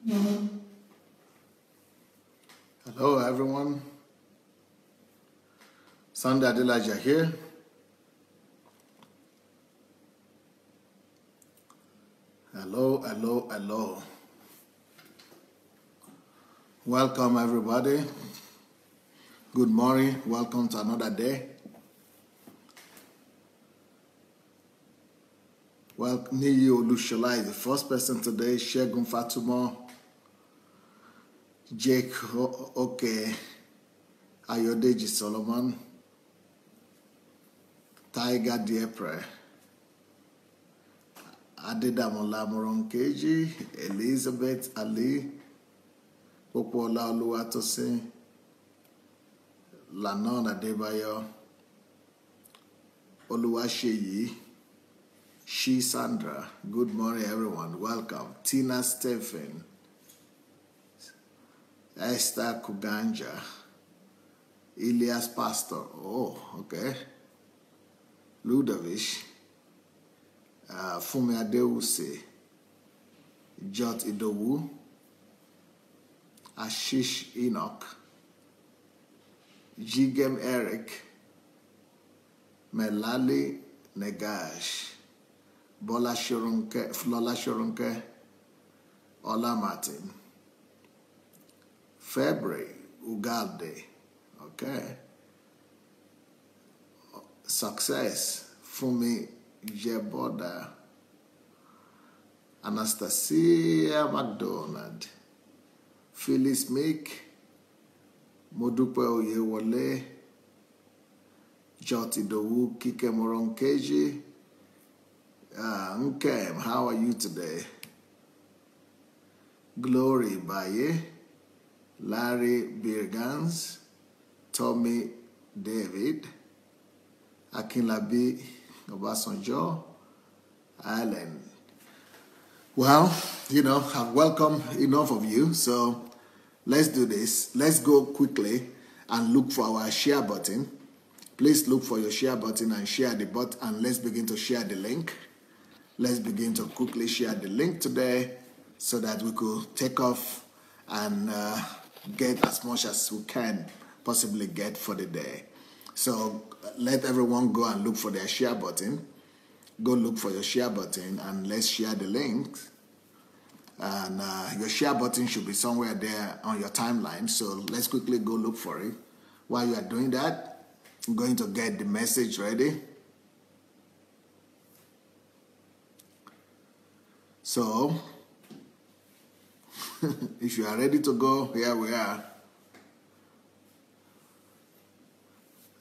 Hello, everyone. Sunday Adelaja here. Hello. Welcome, everybody. Good morning. Welcome to another day. Well, Niyi Olushola is the first person today. Shegun Fatumo, Jake Oke, Ayodeji Solomon, Tiger Diepre, Adedamola Moronkeji, Elizabeth Ali, Popola Oluwatosin, Lanon Adebayo, Oluwaseyi, She Sandra. Good morning, everyone. Welcome. Tina Stephen, Esther Kuganja, Elias Pastor. Oh, okay. Ludovic, Fumi Adeuse, Jot Idowu, Ashish Enoch, Jigem Eric, Melali Negash, Bola Shorunke, Flola Shorunke, Ola Martin, February Ugalde, okay. Success, Fumi Jeboda, Anastasia McDonald, Phyllis Meek, Modupe Oyewole, Joti Dowu, Kike Moronkeji, Nkem, how are you today? Glory Baye, Larry Birgans, Tommy David, Akinlabi Obasanjo, Allen. Well, I've welcomed enough of you, so let's do this. Let's go quickly and look for our share button. Please look for your share button and share the button, and let's begin to share the link. Let's begin to quickly share the link today so that we could take off and get as much as we can possibly get for the day. So let everyone go and look for their share button. Go look for your share button and let's share the link. And your share button should be somewhere there on your timeline. So let's quickly go look for it. While you are doing that, I'm going to get the message ready. So, if you are ready to go, here we are.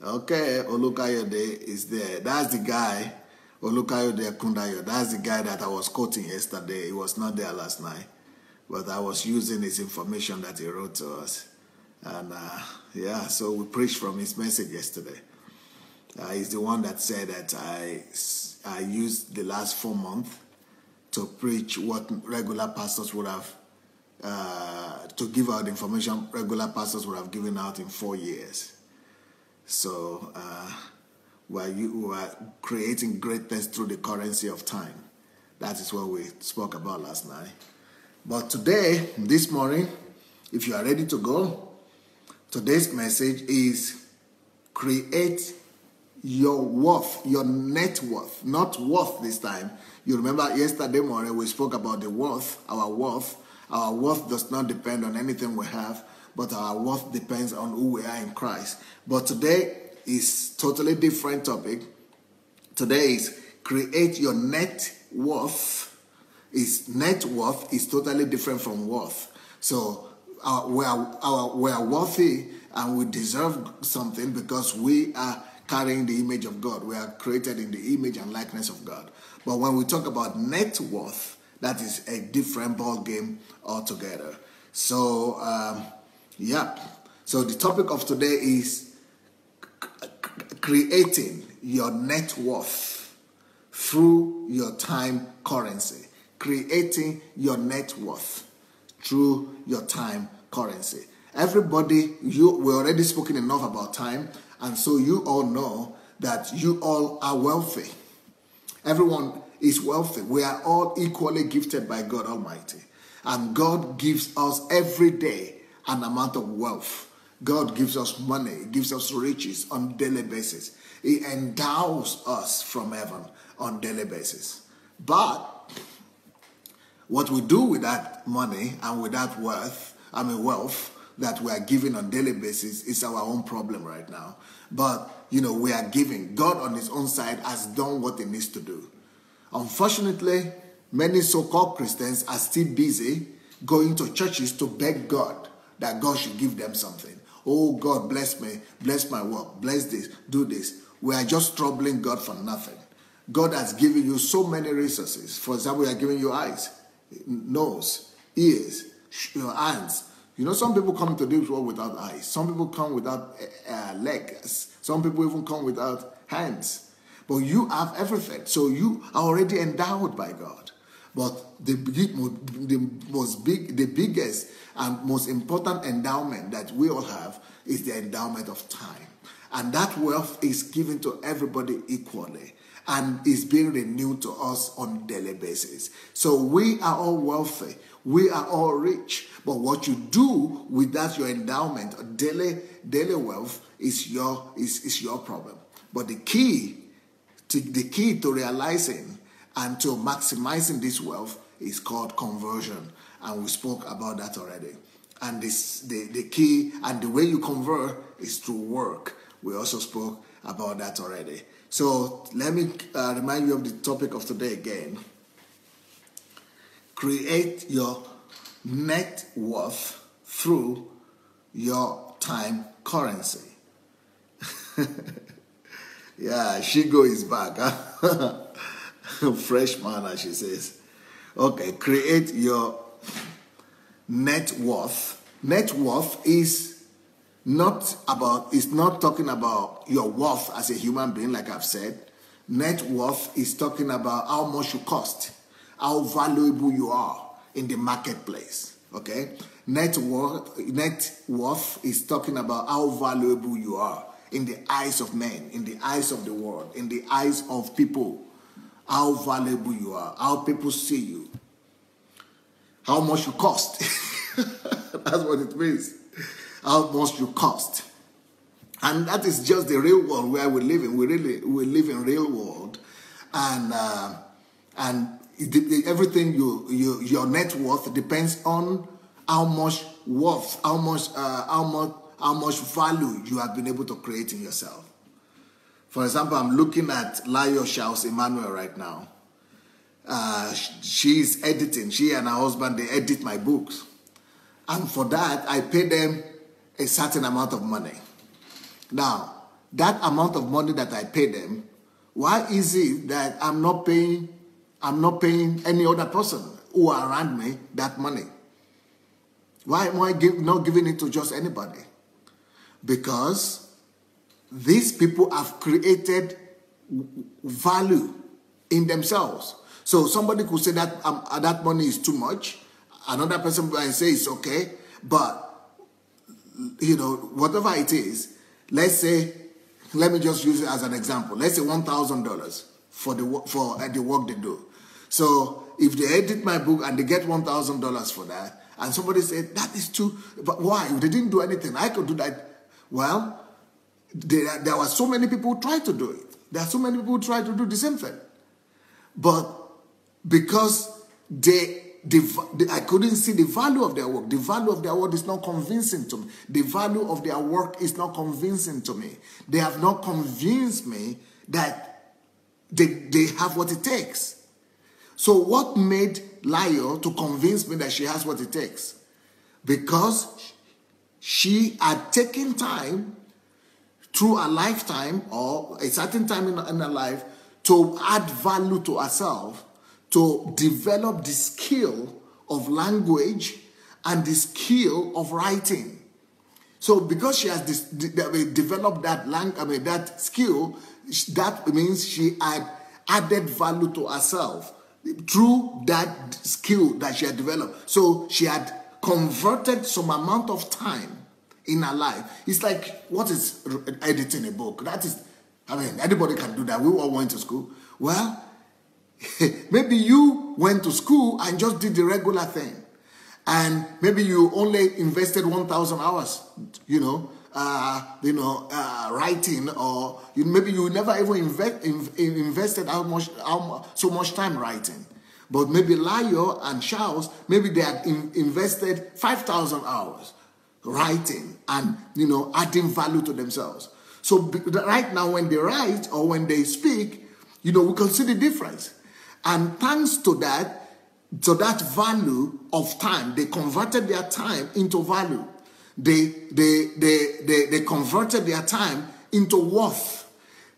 Okay, Olukayode is there. That's the guy, Olukayode Kundayo. That's the guy that I was quoting yesterday. He was not there last night, but I was using his information that he wrote to us. And so we preached from his message yesterday. He's the one that said that I used the last 4 months to preach what regular pastors would have, to give out information regular pastors would have given out in 4 years. So, while you were creating greatness through the currency of time. That is what we spoke about last night. But today, this morning, if you are ready to go, today's message is create your worth, your net worth, not worth this time. You remember yesterday morning we spoke about the worth, our worth. Our worth does not depend on anything we have, but our worth depends on who we are in Christ. But today is totally different topic. Today is create your net worth. Net worth is totally different from worth. So we are worthy and we deserve something because we are carrying the image of God. We are created in the image and likeness of God. But when we talk about net worth, that is a different ball game altogether. So, So the topic of today is creating your net worth through your time currency. Creating your net worth through your time currency. Everybody, we already spoken enough about time, and so you all know that you all are wealthy. Everyone is wealthy. We are all equally gifted by God Almighty. And God gives us every day an amount of wealth. God gives us money, gives us riches on a daily basis. He endows us from heaven on a daily basis. But what we do with that money and with that wealth that we are giving on a daily basis is our own problem right now. But, we are giving. God on his own side has done what he needs to do. Unfortunately, many so-called Christians are still busy going to churches to beg God that God should give them something. Oh, God, bless me, bless my work, bless this, do this. We are just troubling God for nothing. God has given you so many resources. For example, he has given you eyes, nose, ears, your hands. Some people come to this world without eyes. Some people come without legs. Some people even come without hands. But you have everything. So you are already endowed by God. But the biggest and most important endowment that we all have is the endowment of time. And that wealth is given to everybody equally and is being renewed to us on a daily basis. So we are all wealthy. We are all rich. But what you do with that, your endowment, or daily wealth, is your problem. But the key to realizing and to maximizing this wealth is called conversion. And we spoke about that already. And the key and the way you convert is through work. We also spoke about that already. So let me remind you of the topic of today again. Create your net worth through your time currency. Yeah, Shigo is back. Huh? Freshman, as she says. Okay, create your net worth. Net worth is not talking about your worth as a human being, like I've said. Net worth is talking about how much you cost, how valuable you are in the marketplace. Okay? Net worth is talking about how valuable you are in the eyes of men, in the eyes of the world, in the eyes of people. How valuable you are, how people see you, how much you cost. That's what it means. How much you cost. And that is just the real world where we live in. We live in real world. And everything your net worth depends on how much worth, how much value you have been able to create in yourself. For example, I'm looking at Layo Charles Emmanuel right now. She's editing. She and her husband, they edit my books. And for that, I pay them a certain amount of money. Now, that amount of money that I pay them, why is it that I'm not paying any other person who are around me that money? Why am I not giving it to just anybody? Because these people have created value in themselves. So somebody could say that that money is too much. Another person might say it's okay. But, whatever it is, let's say, let me just use it as an example. Let's say $1,000 for the work they do. So if they edit my book and they get $1,000 for that, and somebody said, that is too, but why? They didn't do anything. I could do that. Well, there were so many people who tried to do it. There are so many people who tried to do the same thing. But because I couldn't see the value of their work. The value of their work is not convincing to me. The value of their work is not convincing to me. They have not convinced me that they have what it takes. So what made Layo to convince me that she has what it takes? Because she had taken time through a lifetime or a certain time in her life to add value to herself, to develop the skill of language and the skill of writing. So because she has developed that skill, that means she had added value to herself through that skill that she had developed. So she had converted some amount of time in her life. It's like, what is editing a book? That is, anybody can do that. We all went to school. Well, maybe you went to school and just did the regular thing. and maybe you only invested 1,000 hours, writing, or maybe you never even invested so much time writing. But maybe Lyle and Charles, maybe they had invested 5,000 hours writing and, adding value to themselves. So right now when they write or when they speak, we can see the difference. And thanks to that value of time, they converted their time into value. They converted their time into worth.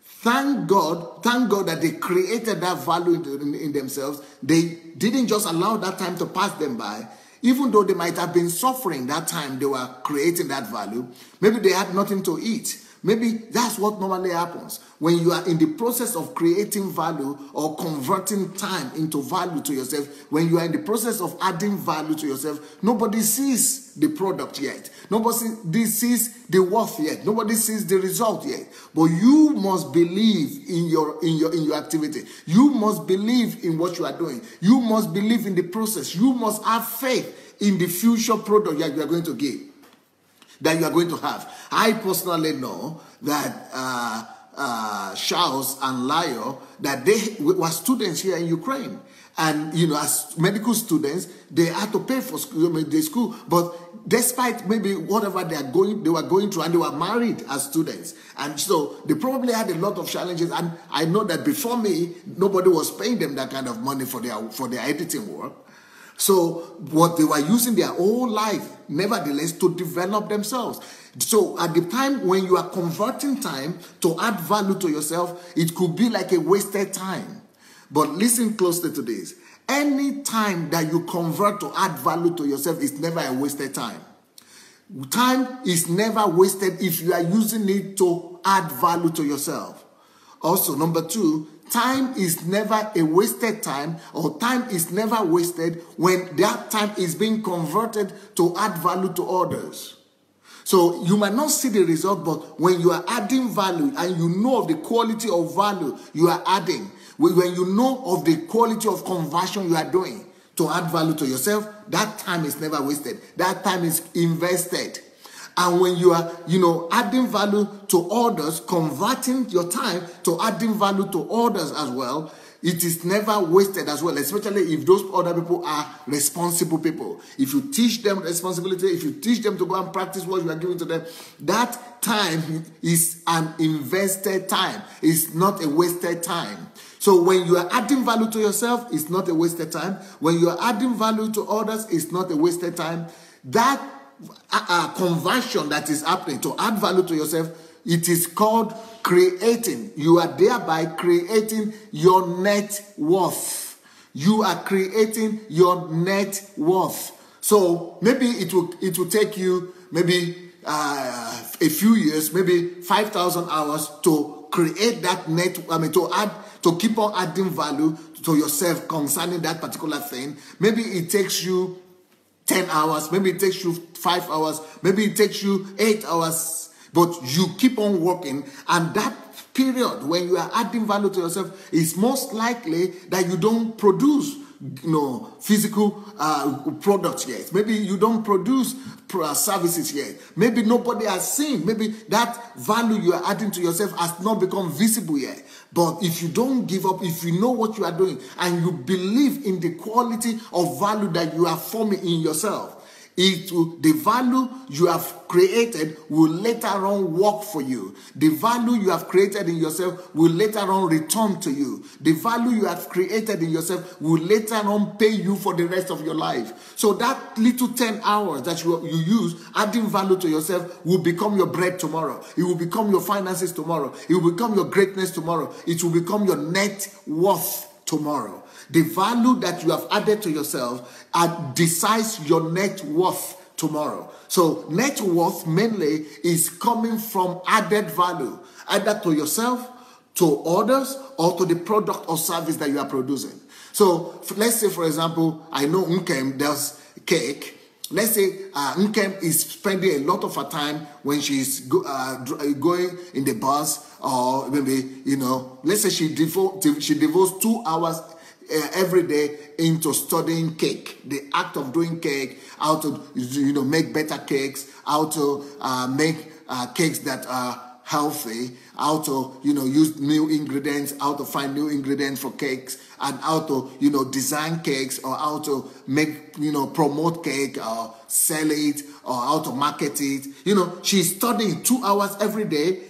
Thank God that they created that value in themselves. They didn't just allow that time to pass them by. Even though they might have been suffering that time they were creating that value, maybe they had nothing to eat. Maybe that's what normally happens when you are in the process of creating value or converting time into value to yourself. When you are in the process of adding value to yourself, nobody sees the product yet. Nobody sees the worth yet. Nobody sees the result yet. But you must believe in your activity. You must believe in what you are doing. You must believe in the process. You must have faith in the future product that you are going to give, that you are going to have. I personally know that Charles and Lyle, that they were students here in Ukraine. And, as medical students, they had to pay for school. But despite maybe whatever they were going through, and they were married as students. And so they probably had a lot of challenges. And I know that before me, nobody was paying them that kind of money for their editing work. So what they were using their whole life, nevertheless, to develop themselves. So at the time when you are converting time to add value to yourself, it could be like a wasted time. But listen closely to this. Any time that you convert to add value to yourself is never a wasted time. Time is never wasted if you are using it to add value to yourself. Also, number 2, time is never a wasted time, or time is never wasted when that time is being converted to add value to others. So you might not see the result, but when you are adding value and you know of the quality of value you are adding, when you know of the quality of conversion you are doing to add value to yourself, that time is never wasted. That time is invested. And when you are, adding value to others, converting your time to adding value to others as well, it is never wasted as well, especially if those other people are responsible people. If you teach them responsibility, if you teach them to go and practice what you are giving to them, that time is an invested time. It's not a wasted time. So when you are adding value to yourself, it's not a wasted time. When you are adding value to others, it's not a wasted time. That conversion that is happening to add value to yourself, it is called creating. You are thereby creating your net worth. You are creating your net worth. So maybe it will take you maybe a few years, maybe 5,000 hours to create that to keep on adding value to yourself concerning that particular thing. Maybe it takes you 10 hours, maybe it takes you 5 hours, maybe it takes you 8 hours, but you keep on working, and that period when you are adding value to yourself is most likely that you don't produce physical products yet. Maybe you don't produce services yet. Maybe nobody has seen. Maybe that value you are adding to yourself has not become visible yet. But if you don't give up, if you know what you are doing, and you believe in the quality of value that you are forming in yourself, the value you have created will later on work for you. The value you have created in yourself will later on return to you. The value you have created in yourself will later on pay you for the rest of your life. So that little 10 hours that you use adding value to yourself will become your bread tomorrow. It will become your finances tomorrow. It will become your greatness tomorrow. It will become your net worth tomorrow. The value that you have added to yourself decides your net worth tomorrow. So net worth mainly is coming from added value, either to yourself, to others, or to the product or service that you are producing. So let's say, for example, I know Nkem does cake. Let's say Nkem is spending a lot of her time when she's going in the bus, or maybe, let's say she devotes 2 hours every day into studying cake, the act of doing cake, how to make better cakes, how to make cakes that are healthy, how to use new ingredients, how to find new ingredients for cakes, and how to design cakes, or how to make promote cake or sell it, or how to market it. She's studying 2 hours every day,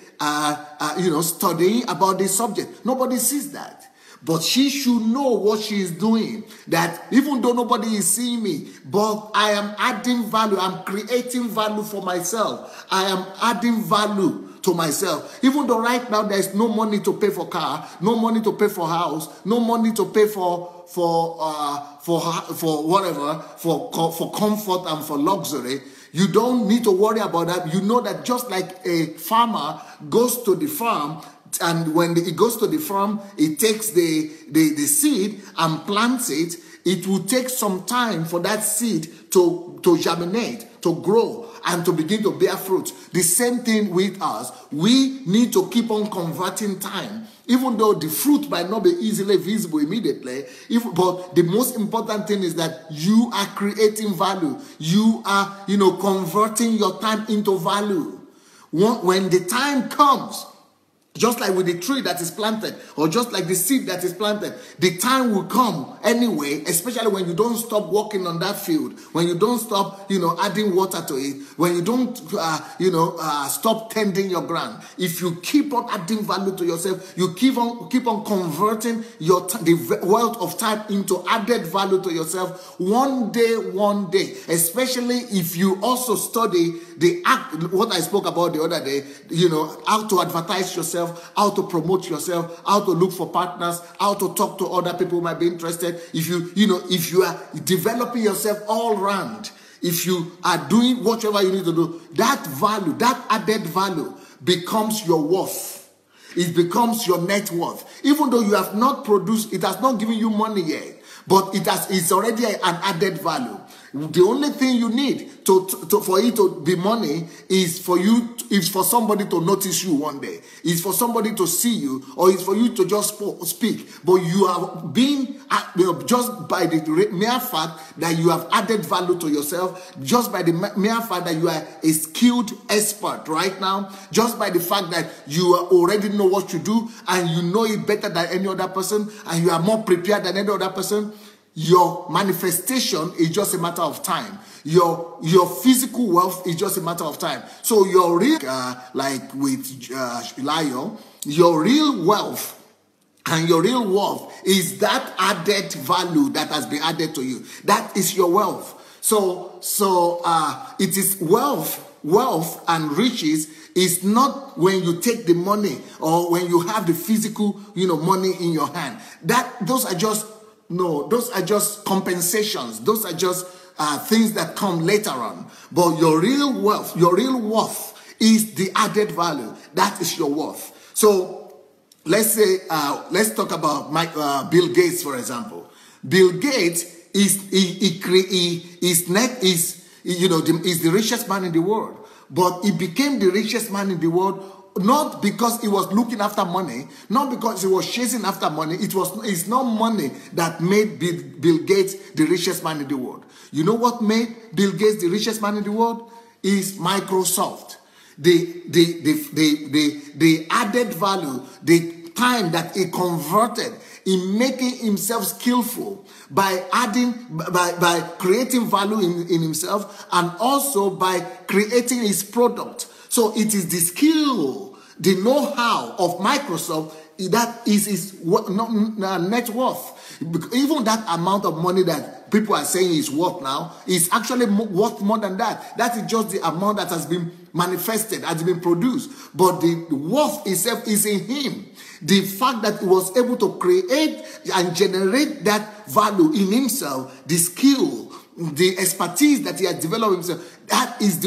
studying about this subject. Nobody sees that. But she should know what she is doing. That even though nobody is seeing me, but I am adding value. I'm creating value for myself. I am adding value to myself. Even though right now there is no money to pay for car, no money to pay for house, no money to pay for whatever, for comfort and for luxury. You don't need to worry about that. You know that just like a farmer goes to the farm, and when it goes to the farm, it takes the seed and plants it. It will take some time for that seed to germinate, to grow, and to begin to bear fruit. The same thing with us. We need to keep on converting time. Even though the fruit might not be easily visible immediately, but the most important thing is that you are creating value. You are, converting your time into value. When the time comes, just like with the tree that is planted, or just like the seed that is planted, the time will come anyway, especially when you don't stop working on that field, when you don't stop, adding water to it, when you don't, stop tending your ground. If you keep on adding value to yourself, you keep on converting the wealth of time into added value to yourself. One day, especially if you also study what I spoke about the other day, how to advertise yourself, how to promote yourself, how to look for partners, how to talk to other people who might be interested. If you are developing yourself all round, if you are doing whatever you need to do, that value, that added value becomes your worth. It becomes your net worth. Even though you have not produced, it has not given you money yet, but it's already an added value. The only thing you need for it to be money is for somebody to notice you one day. Is for somebody to see you, or is for you to just speak. But you are being, just by the mere fact that you have added value to yourself, just by the mere fact that you are a skilled expert right now, just by the fact that you already know what you do and you know it better than any other person, and you are more prepared than any other person. Your manifestation is just a matter of time. Your physical wealth is just a matter of time. So your real, like with Lyle, your real wealth and your real worth is that added value that has been added to you. That is your wealth. So it is wealth and riches is not when you take the money or when you have the physical, money in your hand. Those are just compensations. Those are just things that come later on. But your real worth is the added value. That is your worth. So let's talk about Bill Gates, for example. Bill Gates is the richest man in the world. But he became the richest man in the world not because he was looking after money, not because he was chasing after money. It's not money that made Bill Gates the richest man in the world. You know what made Bill Gates the richest man in the world? Is Microsoft. The added value, the time that he converted in making himself skillful by creating value in himself, and also by creating his product. So it is the skill, the know-how of Microsoft that is his net worth. Even that amount of money that people are saying is worth now is actually worth more than that. That is just the amount that has been manifested, has been produced. But the worth itself is in him. The fact that he was able to create and generate that value in himself, the skill, the expertise that he has developed himself, that is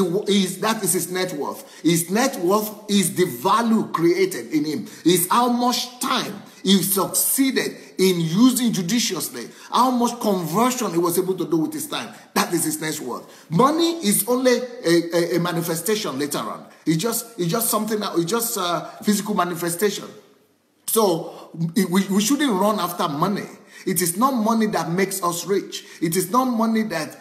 his net worth. His net worth is the value created in him. Is how much time he succeeded in using judiciously, how much conversion he was able to do with his time. That is his net worth. Money is only a manifestation later on. It's just something that it's just physical manifestation. So we shouldn't run after money. It is not money that makes us rich. It is not money that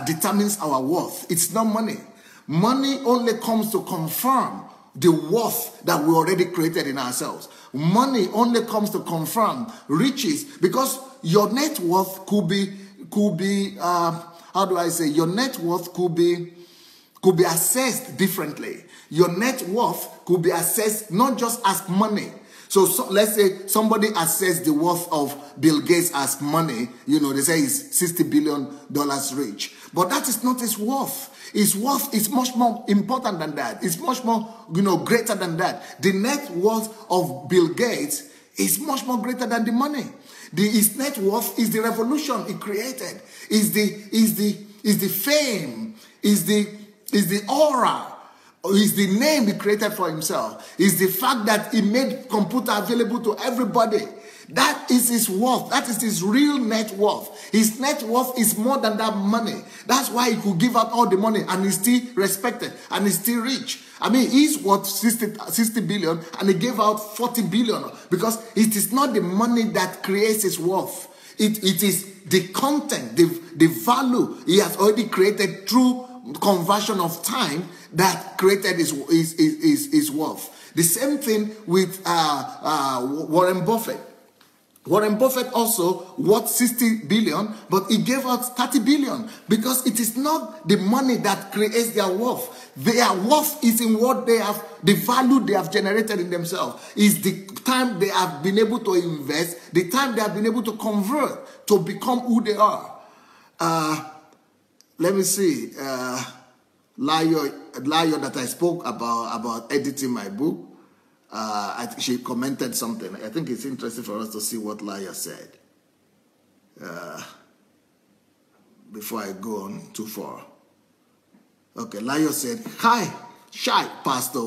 determines our worth. It's not money. Money only comes to confirm the worth that we already created in ourselves. Money only comes to confirm riches, because your net worth could be how do I say, your net worth could be assessed differently. Your net worth could be assessed not just as money. So let's say somebody assessed the worth of Bill Gates as money. You know, they say he's $60 billion rich. But that is not his worth. His worth is much more important than that. It's much more, greater than that. The net worth of Bill Gates is much more greater than the money. His net worth is the revolution he created. Is the fame. Is the aura. Is the name he created for himself. Is the fact that he made computer available to everybody. That is his worth. That is his real net worth. His net worth is more than that money. That's why he could give out all the money and he's still respected and he's still rich. I mean, he's worth 60 billion and he gave out 40 billion because it is not the money that creates his worth. It is the content, the value he has already created through conversion of time that created his worth. The same thing with Warren Buffett. Warren Buffett also worth 60 billion, but he gave out 30 billion because it is not the money that creates their worth. Their worth is in what they have, the value they have generated in themselves. Is the time they have been able to invest, the time they have been able to convert to become who they are. Let me see. Layo that I spoke about editing my book. She commented something. I think it's interesting for us to see what Layo said before I go on too far. Okay, Layo said, "Hi, Shy Pastor.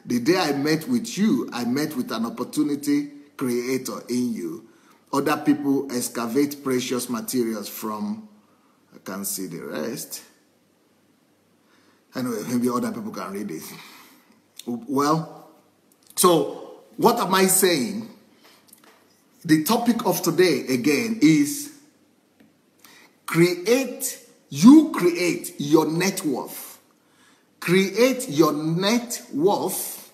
The day I met with you, I met with an opportunity creator in you. Other people excavate precious materials from." I can't see the rest. Anyway, maybe other people can read it. Well, so what am I saying? The topic of today again is you create your net worth. Create your net worth.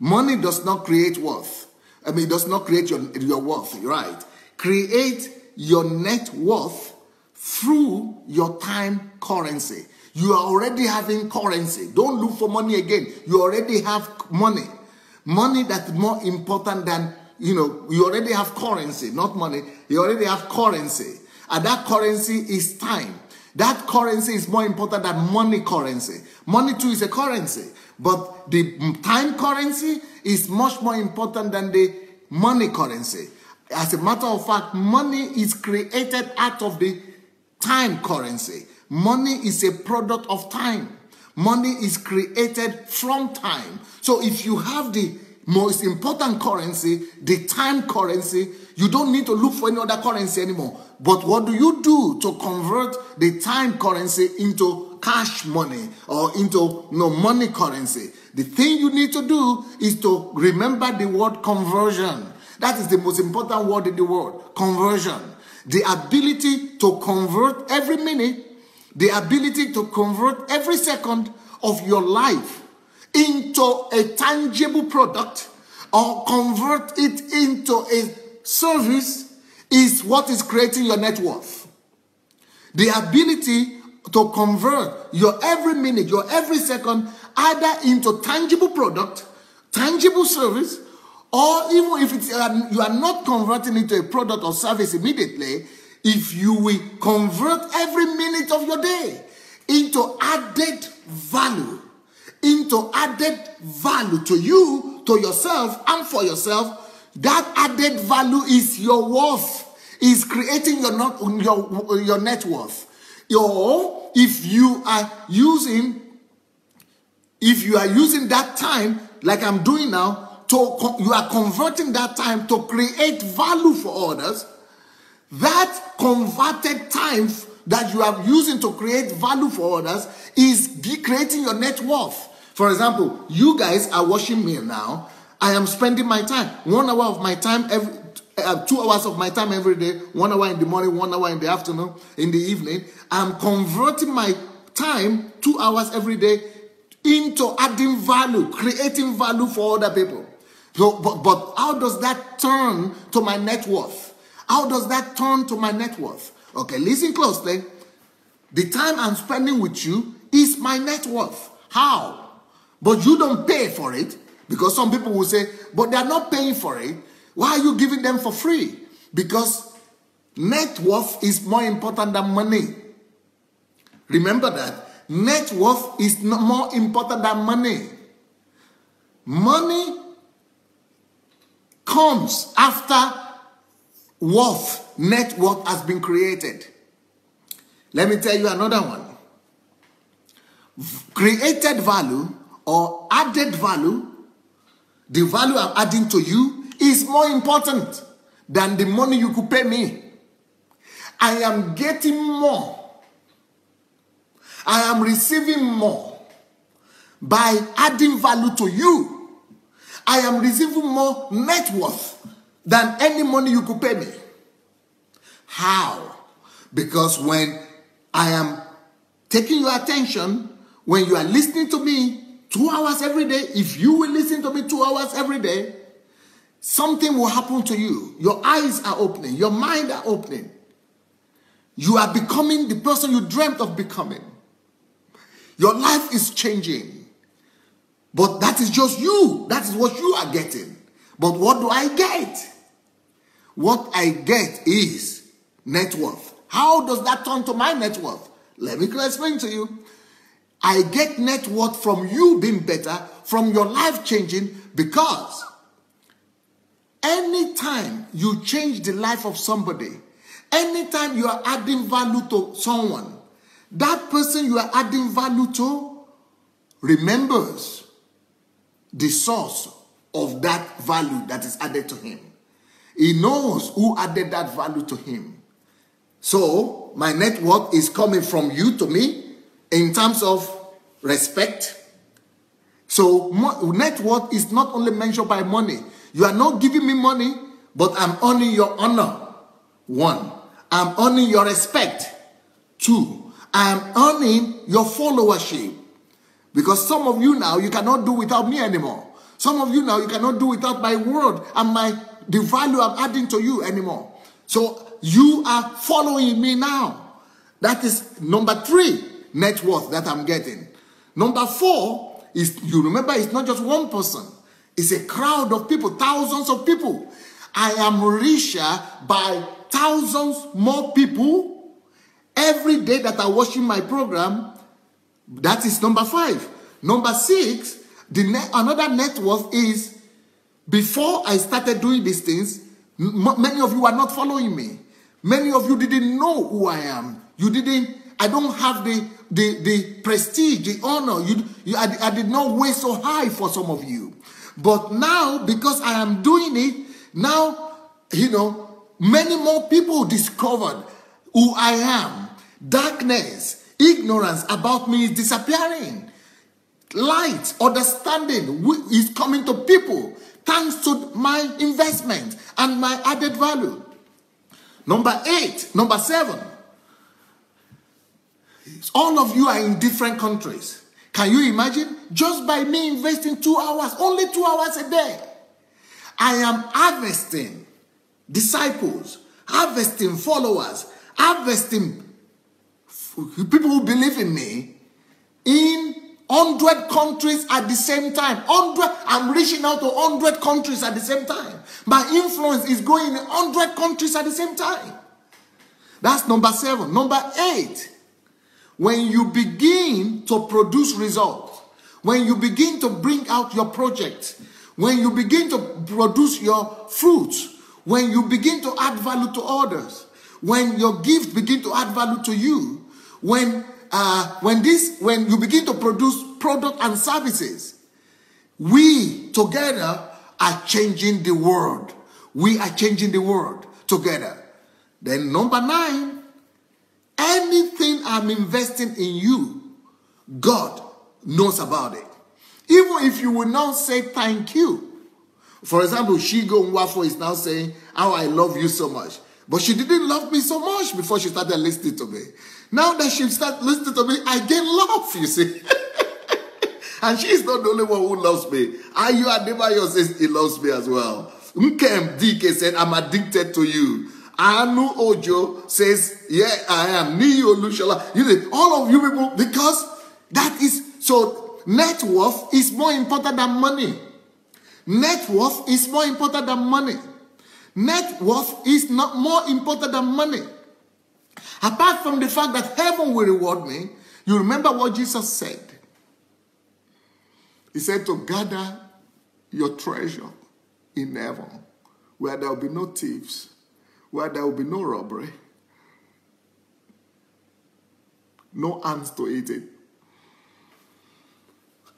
Money does not create worth. I mean, it does not create your worth, right? Create your net worth through your time currency. You are already having currency. Don't look for money again. You already have money. Money that's more important than, you already have currency, not money. You already have currency. And that currency is time. That currency is more important than money currency. Money too is a currency. But the time currency is much more important than the money currency. As a matter of fact, money is created out of the time currency. Money is a product of time. Money is created from time. So if you have the most important currency, the time currency, you don't need to look for any other currency anymore. But what do you do to convert the time currency into cash money or into money currency? The thing you need to do is to remember the word conversion. That is the most important word in the world, conversion. The ability to convert every minute, the ability to convert every second of your life into a tangible product or convert it into a service is what is creating your net worth. The ability to convert your every minute, your every second, either into tangible product, tangible service, or even if you are not converting into a product or service immediately, if you will convert every minute of your day into added value to you, to yourself, and for yourself, that added value is your worth, is creating your net worth. If you are using that time, like I'm doing now, you are converting that time to create value for others. That converted time that you are using to create value for others is creating your net worth. For example, you guys are watching me now. I am spending my time, 1 hour of my time 2 hours of my time every day, 1 hour in the morning, 1 hour in the afternoon, in the evening. I'm converting my time, 2 hours every day, into adding value, creating value for other people. So, but how does that turn to my net worth? How does that turn to my net worth? Okay, listen closely. The time I'm spending with you is my net worth. How? But you don't pay for it, because some people will say, but they are not paying for it. Why are you giving them for free? Because net worth is more important than money. Remember that. Net worth is more important than money. Money comes after worth, net worth has been created. Let me tell you another one. Created value or added value, the value I'm adding to you, is more important than the money you could pay me. I am getting more. I am receiving more by adding value to you. I am receiving more net worth than any money you could pay me. How? Because when I am taking your attention, when you are listening to me 2 hours every day, if you will listen to me 2 hours every day, something will happen to you. Your eyes are opening. Your mind are opening. You are becoming the person you dreamt of becoming. Your life is changing. But that is just you. That is what you are getting. But what do I get? What I get is net worth. How does that turn to my net worth? Let me explain to you. I get net worth from you being better, from your life changing, because anytime you change the life of somebody, anytime you are adding value to someone, that person you are adding value to remembers the source of that value that is added to him. He knows who added that value to him. So, my net worth is coming from you to me in terms of respect. So, net worth is not only measured by money. You are not giving me money, but I'm earning your honor. 1. I'm earning your respect. 2. I'm earning your followership. Because some of you now, you cannot do without me anymore. Some of you now, you cannot do without my word and the value I'm adding to you anymore. So, you are following me now. That is number 3 net worth that I'm getting. Number 4 is, you remember, it's not just one person. It's a crowd of people, thousands of people. I am richer by thousands more people every day that are watching my program. That is number 5. Number 6, another net worth is, before I started doing these things, many of you are not following me. Many of you didn't know who I am. I don't have the prestige, the honor. I did not weigh so high for some of you. But now, because I am doing it, now, many more people discovered who I am. Darkness, ignorance about me is disappearing. Light, understanding is coming to people thanks to my investment and my added value. Number 7. All of you are in different countries. Can you imagine? Just by me investing 2 hours, only 2 hours a day, I am harvesting disciples, harvesting followers, harvesting people who believe in me in 100 countries at the same time. I'm reaching out to 100 countries at the same time. My influence is going in 100 countries at the same time. That's number 7. Number 8, when you begin to produce results, when you begin to bring out your project, when you begin to produce your fruits, when you begin to add value to others, when your gifts begin to add value to you, when you begin to produce products and services, we together are changing the world. We are changing the world together. Then number 9, anything I'm investing in you, God knows about it. Even if you will not say thank you, For example, Shigo Nwafo is now saying, how I love you so much. But she didn't love me so much before she started listening to me. Now that she started listening to me, I gain love, you see. And she's not the only one who loves me. Ayu Adebayo says he loves me as well. Nkem DK said, I'm addicted to you. Anu Ojo says, yeah, I am. Niyo Lushala. You see, all of you people, because that is, so net worth is more important than money. Net worth is more important than money. Net worth is not more important than money. Apart from the fact that heaven will reward me, you remember what Jesus said. He said to gather your treasure in heaven, where there will be no thieves, where there will be no robbery, no hands to eat it,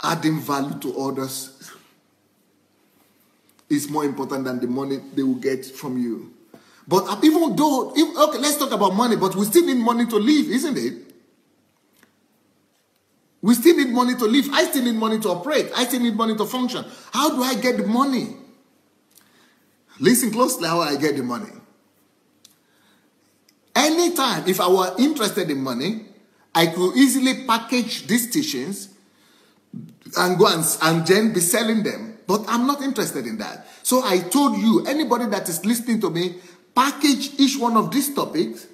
adding value to others is more important than the money they will get from you. But even though, okay, let's talk about money, but we still need money to live, isn't it? We still need money to live. I still need money to operate. I still need money to function. How do I get the money? Listen closely how I get the money. Anytime, if I were interested in money, I could easily package these teachings and go and then be selling them. But I'm not interested in that. So I told you, anybody that is listening to me, package each one of these topics,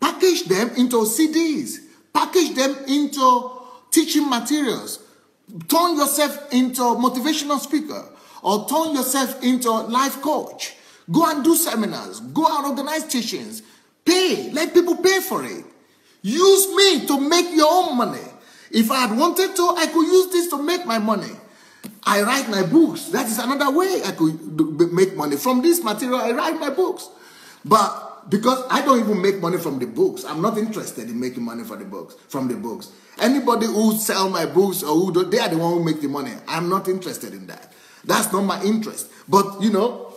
package them into CDs, package them into teaching materials, turn yourself into a motivational speaker, or turn yourself into a life coach. Go and do seminars, go and organize teachings, pay, let people pay for it. Use me to make your own money. If I had wanted to, I could use this to make my money. I write my books. That is another way I could make money. From this material, I write my books. But because I don't even make money from the books, I'm not interested in making money from the books. Anybody who sell my books or who do, they are the one who make the money. I'm not interested in that. That's not my interest. But, you know,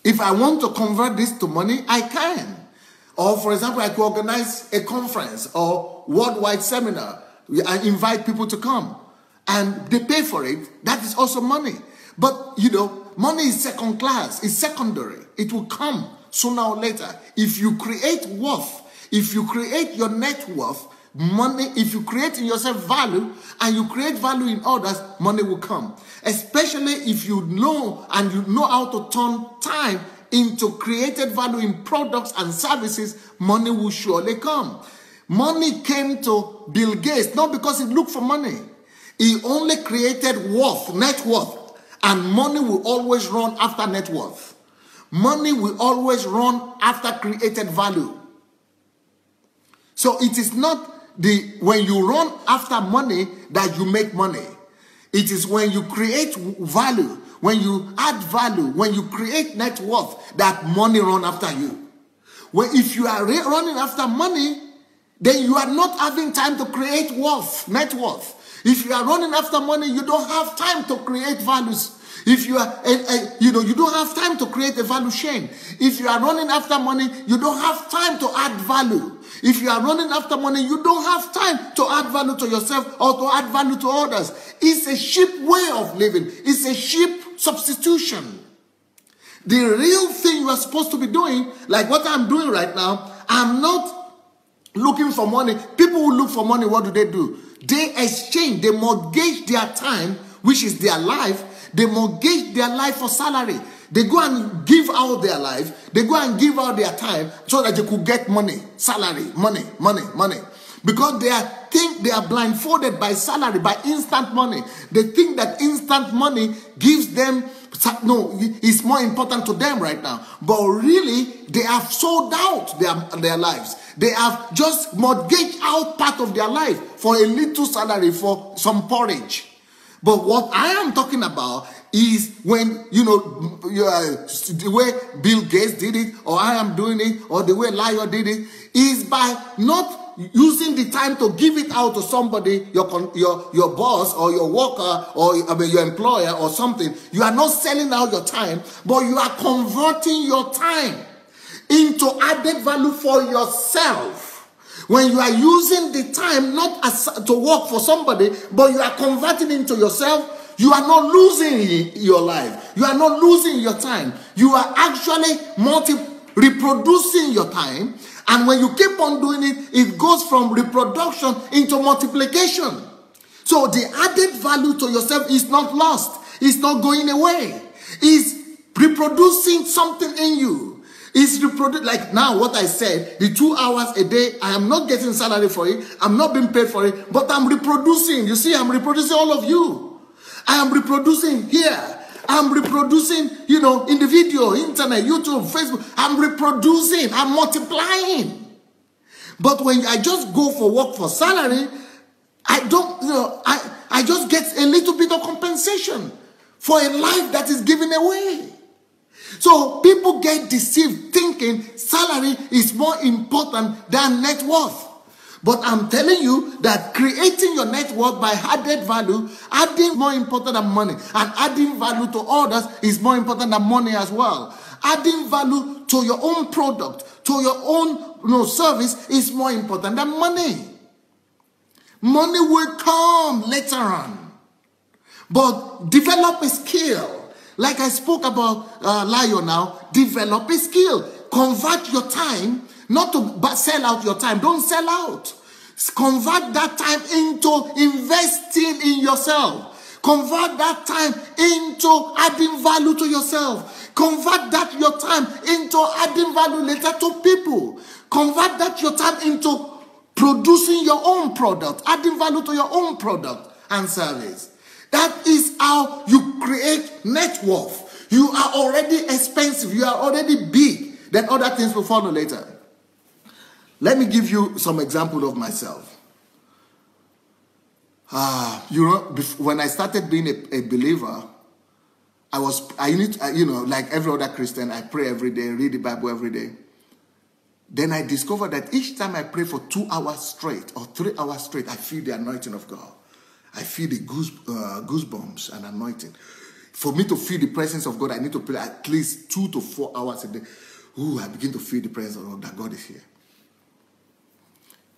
if I want to convert this to money, I can. Or, for example, I could organize a conference or worldwide seminar. I invite people to come. And they pay for it. That is also money. But, you know, money is second class. It's secondary. It will come sooner or later. If you create worth, if you create your net worth, money, if you create in yourself value and you create value in others, money will come. Especially if you know and you know how to turn time into created value in products and services, money will surely come. Money came to Bill Gates not because he looked for money. He only created worth, net worth. And money will always run after net worth. Money will always run after created value. So it is not when you run after money that you make money. It is when you create value, when you add value, when you create net worth, that money run after you. Well, if you are running after money, then you are not having time to create worth, net worth. If you are running after money, you don't have time to create values. If you are, you don't have time to create a value chain. If you are running after money, you don't have time to add value. If you are running after money, you don't have time to add value to yourself or to add value to others. It's a cheap way of living. It's a cheap substitution. The real thing you are supposed to be doing, like what I'm doing right now, I'm not looking for money. People who look for money, what do? They exchange, they mortgage their time, which is their life. They mortgage their life for salary. They go and give out their life. They go and give out their time so that they could get money, salary, money. Because they are blindfolded by salary, by instant money. They think that instant money gives them, no, it's more important to them right now. But really, they have sold out their lives. They have just mortgaged out part of their life for a little salary, for some porridge. But what I am talking about is when, the way Bill Gates did it, or I am doing it, or the way Lyle did it, is by not using the time to give it out to somebody, your boss or your worker or your employer or something. You are not selling out your time, but you are converting your time into added value for yourself. When you are using the time not to work for somebody, but you are converting into yourself, you are not losing your life. You are not losing your time. You are actually reproducing your time. And when you keep on doing it, it goes from reproduction into multiplication. So the added value to yourself is not lost. It's not going away. It's reproducing something in you. It's like now what I said, the 2 hours a day, I am not getting salary for it. I'm not being paid for it, but I'm reproducing. You see, I'm reproducing all of you. I am reproducing here. I'm reproducing, in the video, internet, YouTube, Facebook. I'm reproducing. I'm multiplying. But when I just go for work for salary, I don't, I just get a little bit of compensation for a life that is given away. So people get deceived thinking salary is more important than net worth. But I'm telling you that creating your net worth by added value, adding more important than money, and adding value to others is more important than money as well. Adding value to your own product, to your own service is more important than money. Money will come later on. But develop a skill. Like I spoke about Lion now, develop a skill. Convert your time, not to sell out your time. Don't sell out. Convert that time into investing in yourself. Convert that time into adding value to yourself. Convert that your time into adding value later to people. Convert that your time into producing your own product, adding value to your own product and service. That is how you create net worth. You are already expensive. You are already big. Then other things will follow later. Let me give you some example of myself. When I started being a believer, like every other Christian, I pray every day, read the Bible every day. Then I discovered that each time I pray for 2 hours straight or 3 hours straight, I feel the anointing of God. I feel the goosebumps and anointing. For me to feel the presence of God, I need to pray at least 2 to 4 hours a day. Ooh, I begin to feel the presence of God, that God is here.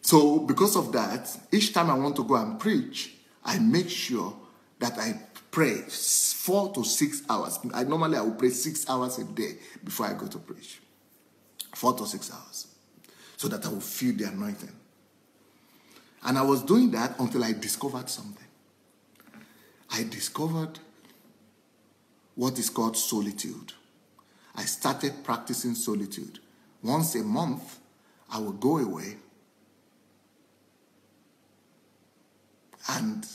So because of that, each time I want to go and preach, I make sure that I pray 4 to 6 hours. Normally I will pray 6 hours a day before I go to preach. 4 to 6 hours. So that I will feel the anointing. And I was doing that until I discovered something. I discovered what is called solitude. I started practicing solitude. Once a month, I would go away and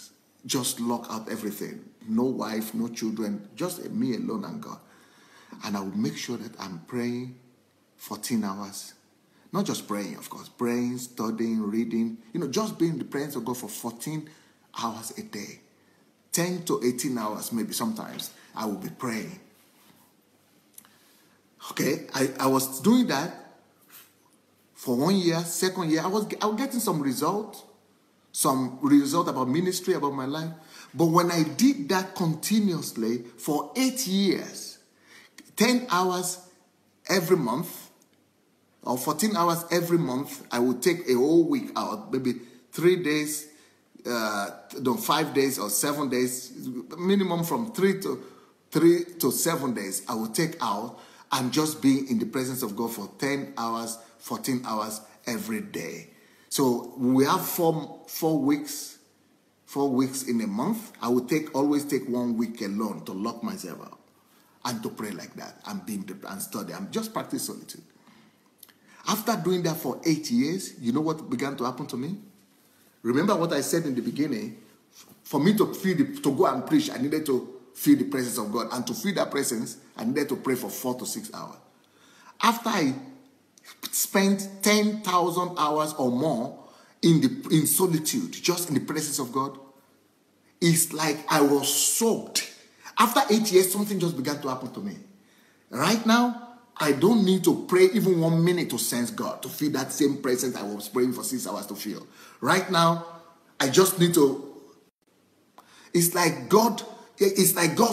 just lock out everything. No wife, no children, just me alone and God. And I would make sure that I'm praying 14 hours. Not just praying, of course. Praying, studying, reading. Just being in the presence of God for 14 hours a day. 10 to 18 hours, maybe sometimes, I will be praying. Okay, I was doing that for 1 year. Second year, I was getting some result about ministry, about my life. But when I did that continuously for 8 years, 10 hours every month, or 14 hours every month, I would take a whole week out, maybe 3 days, 5 days or 7 days, minimum from 3 to 7 days, I would take out and just be in the presence of God for 10 hours, 14 hours every day. So we have four weeks in a month. I would always take 1 week alone to lock myself out and to pray like that and study. I'm just practice solitude. After doing that for 8 years, you know what began to happen to me? Remember what I said in the beginning? For me to go and preach, I needed to feel the presence of God. And to feel that presence, I needed to pray for 4 to 6 hours. After I spent 10,000 hours or more in solitude, just in the presence of God, it's like I was soaked. After 8 years, something just began to happen to me. Right now, I don't need to pray even 1 minute to sense God, to feel that same presence I was praying for 6 hours to feel. Right now, I just need to. It's like God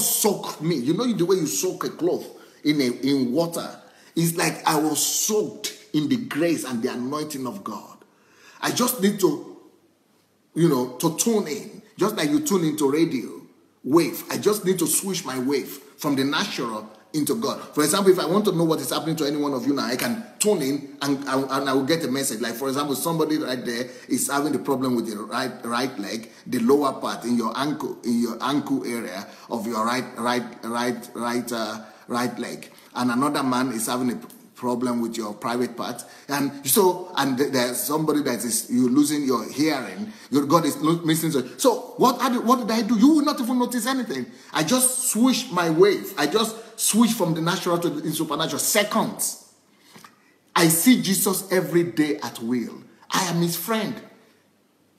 soaked me. You know the way you soak a cloth in water. It's like I was soaked in the grace and the anointing of God. I just need to, to tune in. Just like you tune into radio wave. I just need to switch my wave from the natural into God. For example, if I want to know what is happening to any one of you now, I can tune in and I will get a message. Like, for example, somebody right there is having the problem with the right leg, the lower part in your ankle area of your right leg, and another man is having a problem with your private part, and there's somebody that is you losing your hearing, your God is missing. So what did I do? You will not even notice anything. I just switch my wave. I just switch from the natural to the supernatural. Seconds. I see Jesus every day at will. I am his friend.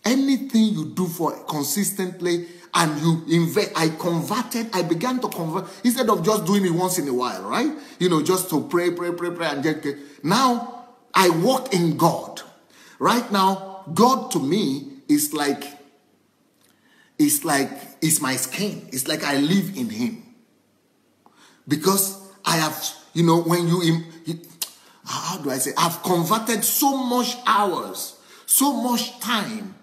Anything you do for consistently and you invest, I began to convert instead of just doing it once in a while, right? Just to pray and get. Now I walk in God. Right now, God to me is like it's my skin. It's like I live in him. Because I have, when how do I say, I've converted so much hours, so much time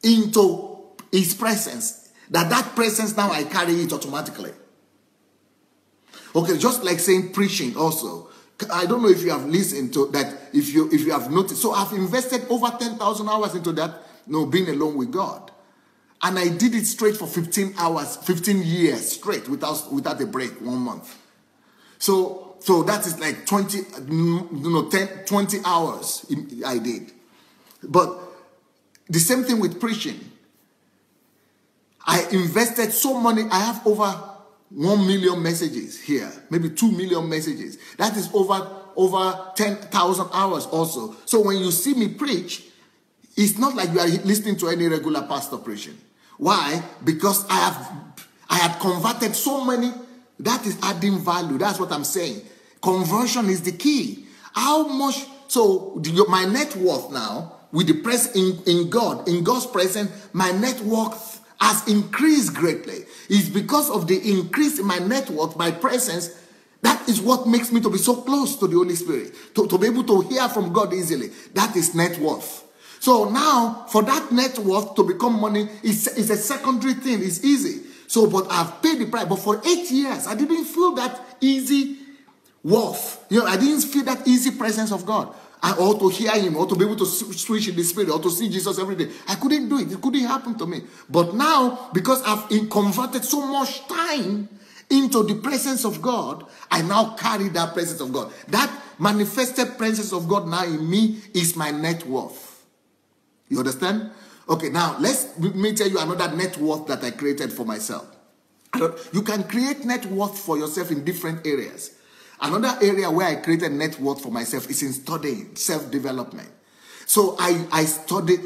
into his presence, that presence now I carry it automatically. Okay, just like saying preaching also. I don't know if you have listened to that, if you have noticed. So I've invested over 10,000 hours into that, being alone with God. And I did it straight for 15 years straight without a break, 1 month. So that is like 20 hours I did. But the same thing with preaching. I invested so many. I have over 1 million messages here, maybe 2 million messages. That is over 10,000 hours also. So when you see me preach, it's not like you are listening to any regular pastor preaching. Why? Because I had converted so many. That is adding value. That's what I'm saying. Conversion is the key. How much? So my net worth now, with the presence in God, in God's presence, my net worth has increased greatly. It's because of the increase in my net worth, my presence. That is what makes me to be so close to the Holy Spirit, to be able to hear from God easily. That is net worth. So now, for that net worth to become money, it's a secondary thing. It's easy. So, but I've paid the price. But for 8 years, I didn't feel that easy worth. I didn't feel that easy presence of God. Or to hear him, or to be able to switch in the spirit, or to see Jesus every day. I couldn't do it. It couldn't happen to me. But now, because I've converted so much time into the presence of God, I now carry that presence of God. That manifested presence of God now in me is my net worth. You understand? Okay, now let me tell you another net worth that I created for myself. You can create net worth for yourself in different areas. Another area where I created net worth for myself is in studying, self-development. So I study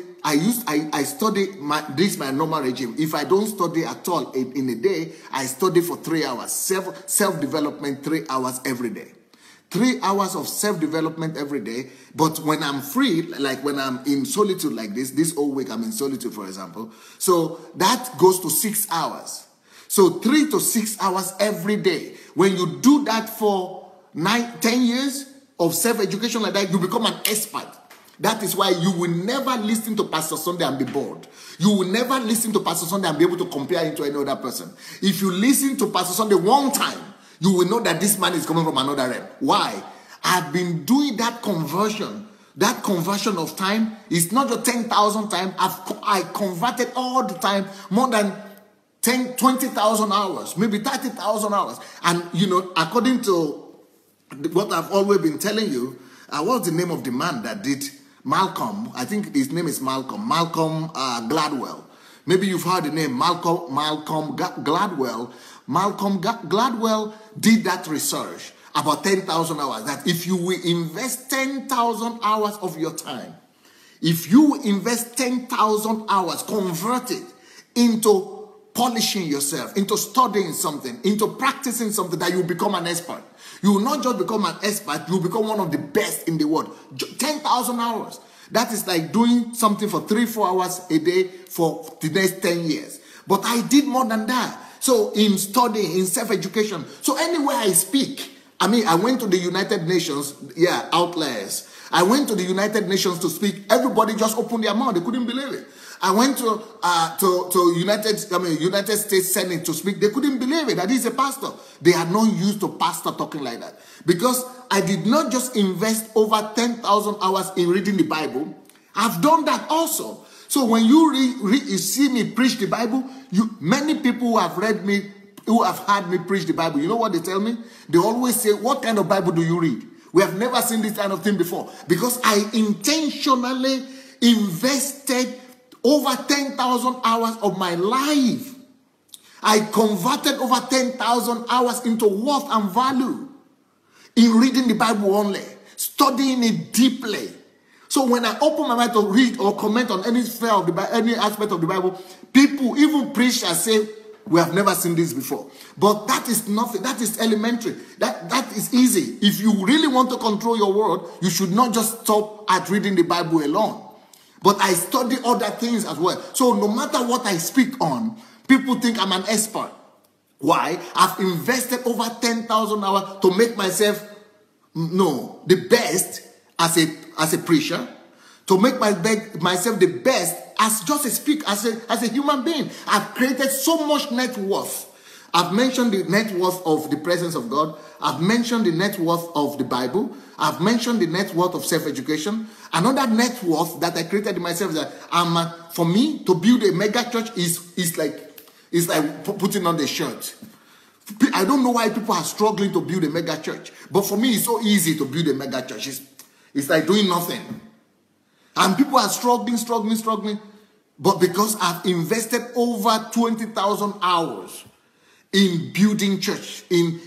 my normal regime. If I don't study at all in a day, I study for 3 hours. Self-development, 3 hours every day. 3 hours of self-development every day. But when I'm free, like when I'm in solitude like this whole week I'm in solitude, for example. So that goes to 6 hours. So 3 to 6 hours every day. When you do that for 10 years of self-education like that, you become an expert. That is why you will never listen to Pastor Sunday and be bored. You will never listen to Pastor Sunday and be able to compare him to any other person. If you listen to Pastor Sunday one time, you will know that this man is coming from another realm. Why? I've been doing that conversion. That conversion of time is not just 10,000 times. I converted all the time, more than 20,000 hours, maybe 30,000 hours. And, according to what I've always been telling you, what's the name of the man that did Malcolm? I think his name is Malcolm Gladwell. Maybe you've heard the name Malcolm Gladwell. Malcolm Gladwell did that research about 10,000 hours. That if you will invest 10,000 hours of your time, if you invest 10,000 hours, convert it into polishing yourself, into studying something, into practicing something, that you will become an expert. You will not just become an expert, you will become one of the best in the world. 10,000 hours. That is like doing something for 3-4 hours a day for the next 10 years. But I did more than that. So in studying, in self-education. So anywhere I speak, I went to the United Nations, outliers. I went to the United Nations to speak. Everybody just opened their mouth. They couldn't believe it. I went to United States Senate to speak. They couldn't believe it that he's a pastor. They are not used to pastor talking like that. Because I did not just invest over 10,000 hours in reading the Bible. I've done that also. So when you see me preach the Bible, many people who have read me, who have heard me preach the Bible, you know what they tell me? They always say, what kind of Bible do you read? We have never seen this kind of thing before. Because I intentionally invested over 10,000 hours of my life. I converted over 10,000 hours into worth and value in reading the Bible only, studying it deeply. So when I open my mouth to read or comment on any sphere of the Bible, any aspect of the Bible, people, even preachers, say, we have never seen this before. But that is nothing. That is elementary. That is easy. If you really want to control your world, you should not just stop at reading the Bible alone. But I study other things as well. So no matter what I speak on, people think I'm an expert. Why? I've invested over 10,000 hours to make myself the best as a preacher, to make myself the best as just a speaker, as a human being. I've created so much net worth. I've mentioned the net worth of the presence of God. I've mentioned the net worth of the Bible. I've mentioned the net worth of self-education. Another net worth that I created in myself is that for me to build a mega church is like putting on the shirt. I don't know why people are struggling to build a mega church, but for me it's so easy to build a mega church. It's like doing nothing, and people are struggling. But because I've invested over 20,000 hours in building church, in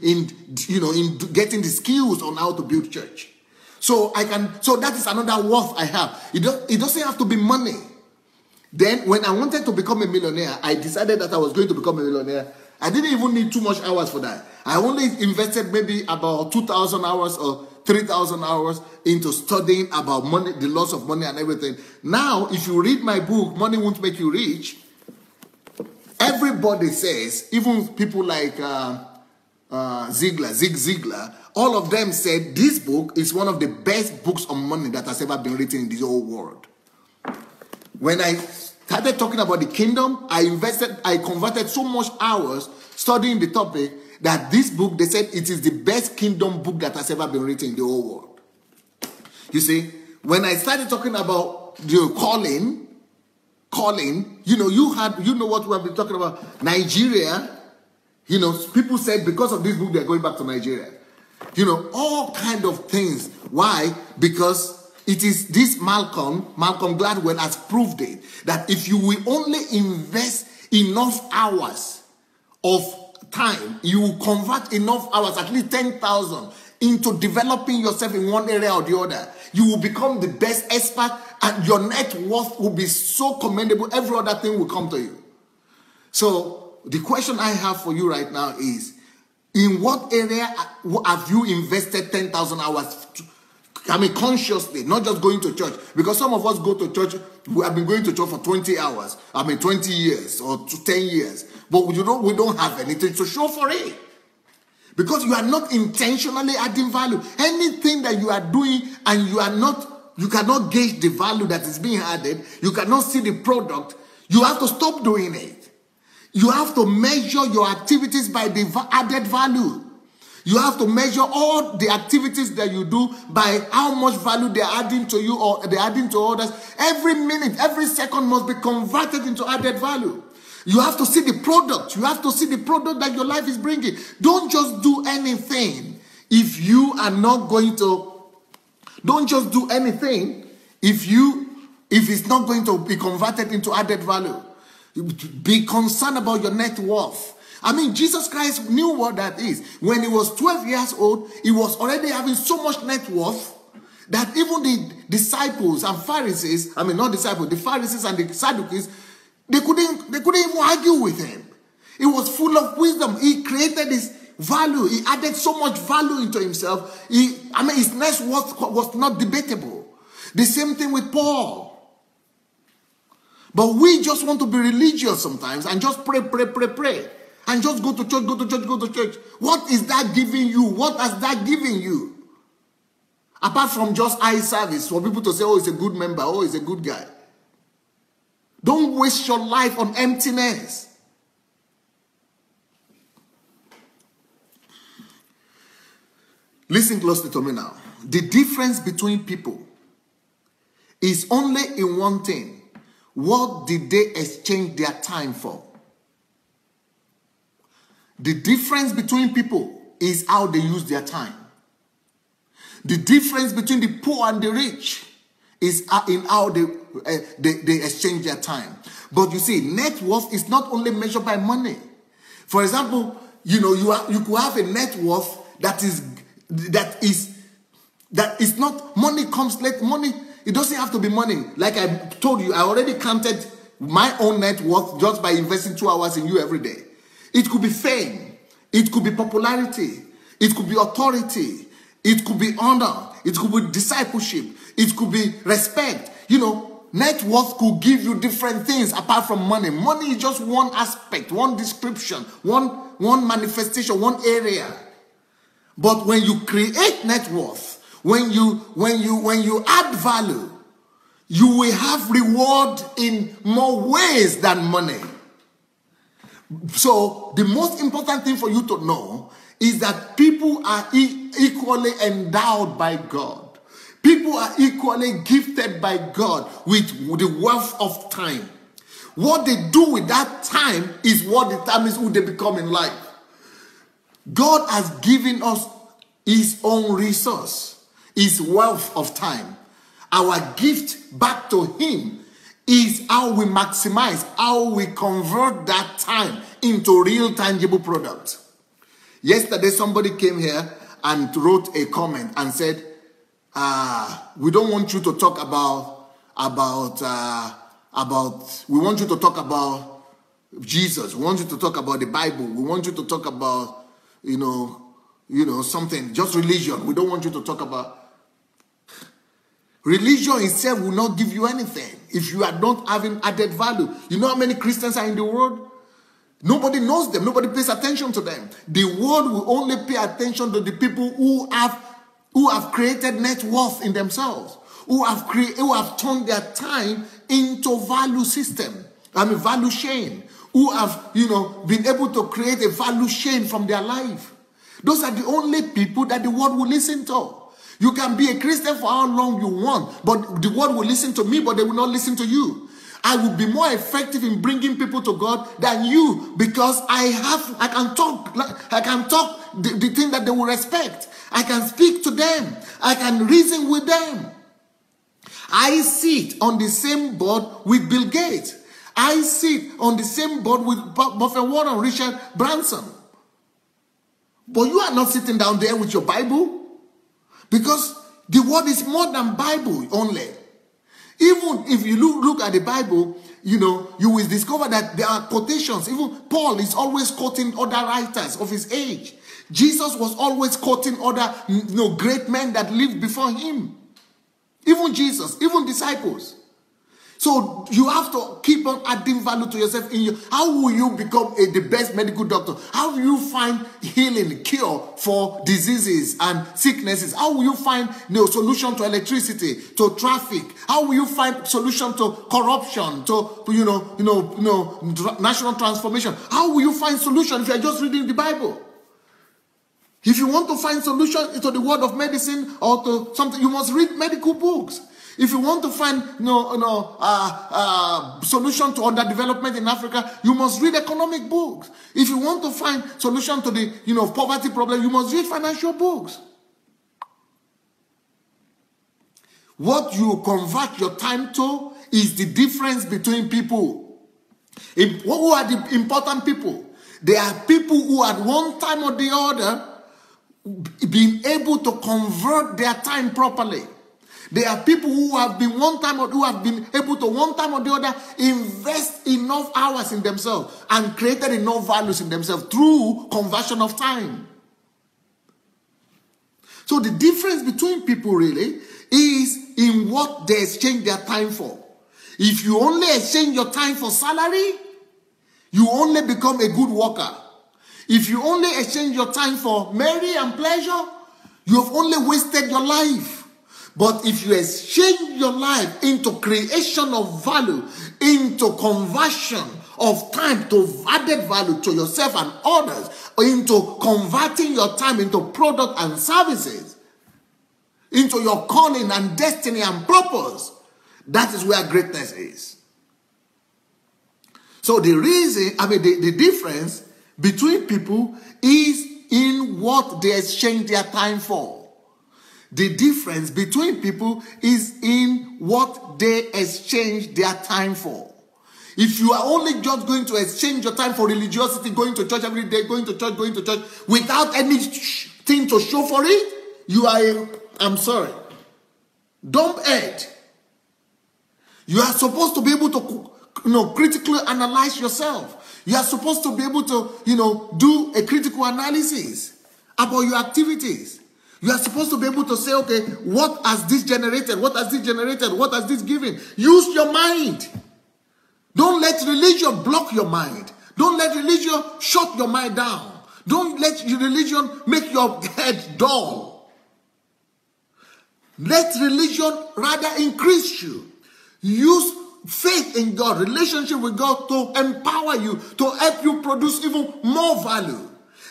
getting the skills on how to build church. So that is another worth I have. It doesn't have to be money. Then when I wanted to become a millionaire, I decided that I was going to become a millionaire. I didn't even need too much hours for that. I only invested maybe about 2,000 hours or 3,000 hours into studying about money, the loss of money and everything. Now, if you read my book, Money Won't Make You Rich, everybody says, even people like Zig Ziglar, all of them said this book is one of the best books on money that has ever been written in this whole world. When I started talking about the kingdom, I converted so much hours studying the topic that this book, they said it is the best kingdom book that has ever been written in the whole world. You see, when I started talking about the calling, you know what we have been talking about, Nigeria, people said because of this book, they're going back to Nigeria. All kind of things. Why? Because it is this Malcolm Gladwell has proved it, that if you will only invest enough hours of time, you will convert enough hours, at least 10,000, into developing yourself in one area or the other. You will become the best expert and your net worth will be so commendable. Every other thing will come to you. So the question I have for you right now is, in what area have you invested 10,000 hours consciously, not just going to church? Because some of us go to church, we have been going to church for 20 hours, 20 years or 10 years. But we don't have anything to show for it. Because you are not intentionally adding value. Anything that you are doing and you cannot gauge the value that is being added, you cannot see the product, you have to stop doing it. You have to measure your activities by the added value. You have to measure all the activities that you do by how much value they are adding to you or they are adding to others. Every minute, every second must be converted into added value. You have to see the product. You have to see the product that your life is bringing. Don't just do anything if you are not going to. Don't just do anything if it's not going to be converted into added value. Be concerned about your net worth. Jesus Christ knew what that is. When he was 12 years old, he was already having so much net worth that even the disciples and Pharisees, the Pharisees and the Sadducees, they couldn't even argue with him. He was full of wisdom. He created this value. He added so much value into himself. His net worth was not debatable. The same thing with Paul. But we just want to be religious sometimes and just pray. And just go to church. What is that giving you? What has that given you? Apart from just eye service, for people to say, oh, he's a good member, oh, he's a good guy. Don't waste your life on emptiness. Listen closely to me now. The difference between people is only in one thing. What did they exchange their time for? The difference between people is how they use their time. The difference between the poor and the rich is in how they exchange their time. But you see, net worth is not only measured by money. For example, you could have a net worth that is not, money comes late. Money, it doesn't have to be money. Like I told you, I already counted my own net worth just by investing 2 hours in you every day. It could be fame. It could be popularity. It could be authority. It could be honor. It could be discipleship. It could be respect. Net worth could give you different things apart from money. Money is just one aspect, one description, one manifestation, one area. But when you create net worth, when you add value, you will have reward in more ways than money. So the most important thing for you to know is that people are equally endowed by God. People are equally gifted by God with the wealth of time. What they do with that time is what determines who they become in life. God has given us his own resource, his wealth of time. Our gift back to him is how we maximize, how we convert that time into real tangible product. Yesterday, somebody came here and wrote a comment and said, we don't want you to talk about, we want you to talk about Jesus. We want you to talk about the Bible. We want you to talk about, something, just religion. We don't want you to talk about. Religion itself will not give you anything if you are not having added value. You know how many Christians are in the world? Nobody knows them. Nobody pays attention to them. The world will only pay attention to the people who have created net worth in themselves, who have turned their time into value system, value chain, who have, been able to create a value chain from their life. Those are the only people that the world will listen to. You can be a Christian for how long you want, but the world will listen to me, but they will not listen to you. I will be more effective in bringing people to God than you, because I can talk the thing that they will respect. I can speak to them. I can reason with them. I sit on the same board with Bill Gates. I sit on the same board with Buffett Warren, Richard Branson. But you are not sitting down there with your Bible, because the word is more than Bible only. Even if you look at the Bible, you will discover that there are quotations. Even Paul is always quoting other writers of his age. Jesus was always quoting other great men that lived before him. Even Jesus, even disciples. So you have to keep on adding value to yourself. How will you become the best medical doctor? How will you find healing, cure for diseases and sicknesses? How will you find solution to electricity, to traffic? How will you find solution to corruption, to national transformation? How will you find solution if you are just reading the Bible? If you want to find solution to the world of medicine or to something, you must read medical books. If you want to find solution to underdevelopment in Africa, you must read economic books. If you want to find solution to the poverty problem, you must read financial books. What you convert your time to is the difference between people. Who are the important people? They are people who at one time or the other been able to convert their time properly. There are people who have been able to one time or the other invest enough hours in themselves and created enough values in themselves through conversion of time. So the difference between people really is in what they exchange their time for. If you only exchange your time for salary, you only become a good worker. If you only exchange your time for merry and pleasure, you have only wasted your life. But if you exchange your life into creation of value, into conversion of time to added value to yourself and others, or into converting your time into product and services, into your calling and destiny and purpose, that is where greatness is. So the reason, the difference between people is in what they exchange their time for. The difference between people is in what they exchange their time for. If you are only just going to exchange your time for religiosity, going to church every day, going to church, without anything to show for it, you are I'm sorry, dumb head. You are supposed to be able to, critically analyze yourself. You are supposed to be able to, do a critical analysis about your activities. You are supposed to be able to say, okay, what has this generated? What has this generated? What has this given? Use your mind. Don't let religion block your mind. Don't let religion shut your mind down. Don't let religion make your head dull. Let religion rather increase you. Use faith in God, relationship with God to empower you, to help you produce even more value.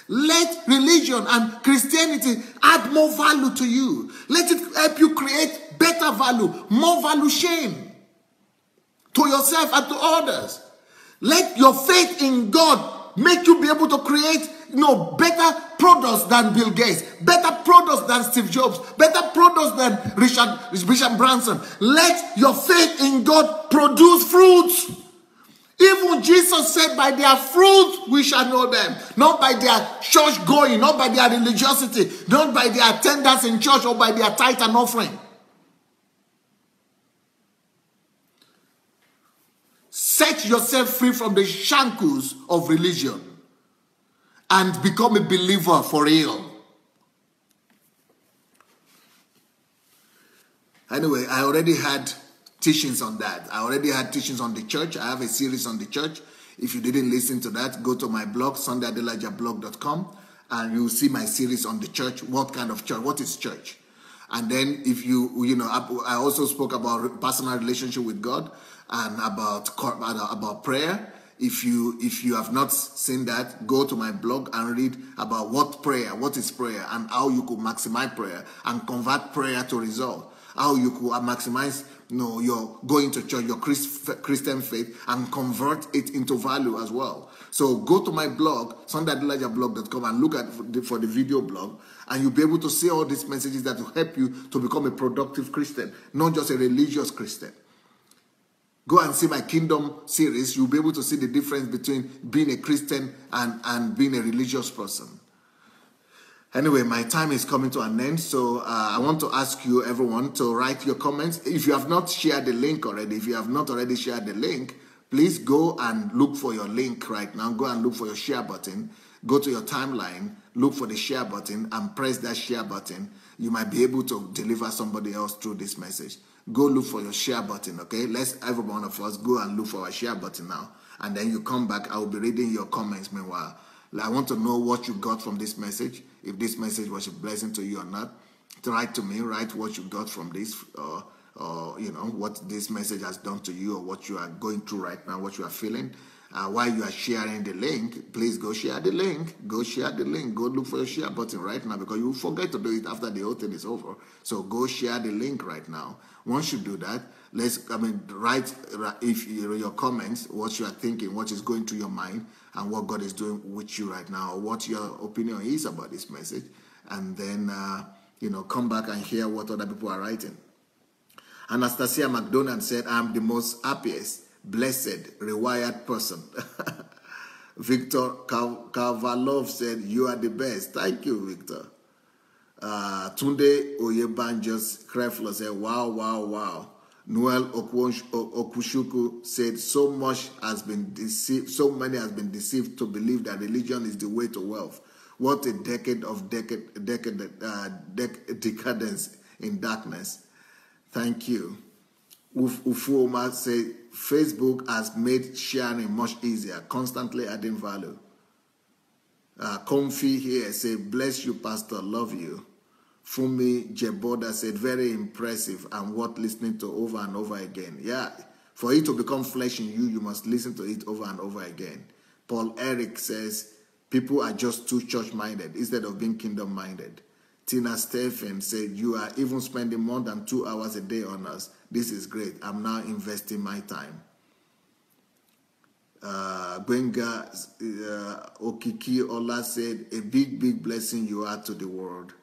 Let religion and Christianity add more value to you. Let it help you create better value, more value chain to yourself and to others. Let your faith in God make you be able to create, better products than Bill Gates, better products than Steve Jobs, better products than Richard Branson. Let your faith in God produce fruits. Even Jesus said, by their fruit we shall know them. Not by their church going, not by their religiosity, not by their attendance in church or by their tithe and offering. Set yourself free from the shackles of religion and become a believer for real. Anyway, I already had teachings on that. I already had teachings on the church. I have a series on the church. If you didn't listen to that, go to my blog, sundayadelajablog.com, and you'll see my series on the church. What kind of church? What is church? And then if I also spoke about personal relationship with God and about prayer. If you have not seen that, go to my blog and read about what is prayer, and how you could maximize prayer and convert prayer to result. How you could maximize your going to church, your Christian faith, and convert it into value as well. So go to my blog, sundayadelajablog.com, and look for the video blog, and you'll be able to see all these messages that will help you to become a productive Christian, not just a religious Christian. Go and see my Kingdom series. You'll be able to see the difference between being a Christian and being a religious person. Anyway, my time is coming to an end, so I want to ask you, everyone, to write your comments. If you have not shared the link already, if you have not already shared the link, please go and look for your link right now. Go and look for your share button. Go to your timeline, look for the share button, and press that share button. You might be able to deliver somebody else through this message. Go look for your share button, okay? Let's, every one of us, go and look for our share button now. And then you come back. I will be reading your comments meanwhile. I want to know what you got from this message, if this message was a blessing to you or not. Write to me, write what you got from this, or what this message has done to you, or what you are going through right now, what you are feeling. While you are sharing the link, please go share the link. Go share the link. Go look for your share button right now, because you will forget to do it after the whole thing is over. So go share the link right now. Once you do that, write your comments, what you are thinking, what is going through your mind, and what God is doing with you right now, or what your opinion is about this message. And then, come back and hear what other people are writing. Anastasia McDonald said, I'm the most happiest, blessed, rewired person. Victor Kavalov said, you are the best. Thank you, Victor. Tunde Oyebanjos Kreflo said, wow, wow, wow. Noel Okushuku said, so many has been deceived to believe that religion is the way to wealth. What a decade of decadence in darkness. Thank you. Ufuoma said, Facebook has made sharing much easier, constantly adding value. Comfy here say, bless you, Pastor, love you. Fumi Jeboda said, very impressive and worth listening to over and over again. Yeah, for it to become flesh in you, you must listen to it over and over again. Paul Eric says, people are just too church-minded instead of being kingdom-minded. Tina Stephen said, you are even spending more than 2 hours a day on us. This is great. I'm now investing my time. Gwenga Okiki Ola said, a big, big blessing you are to the world.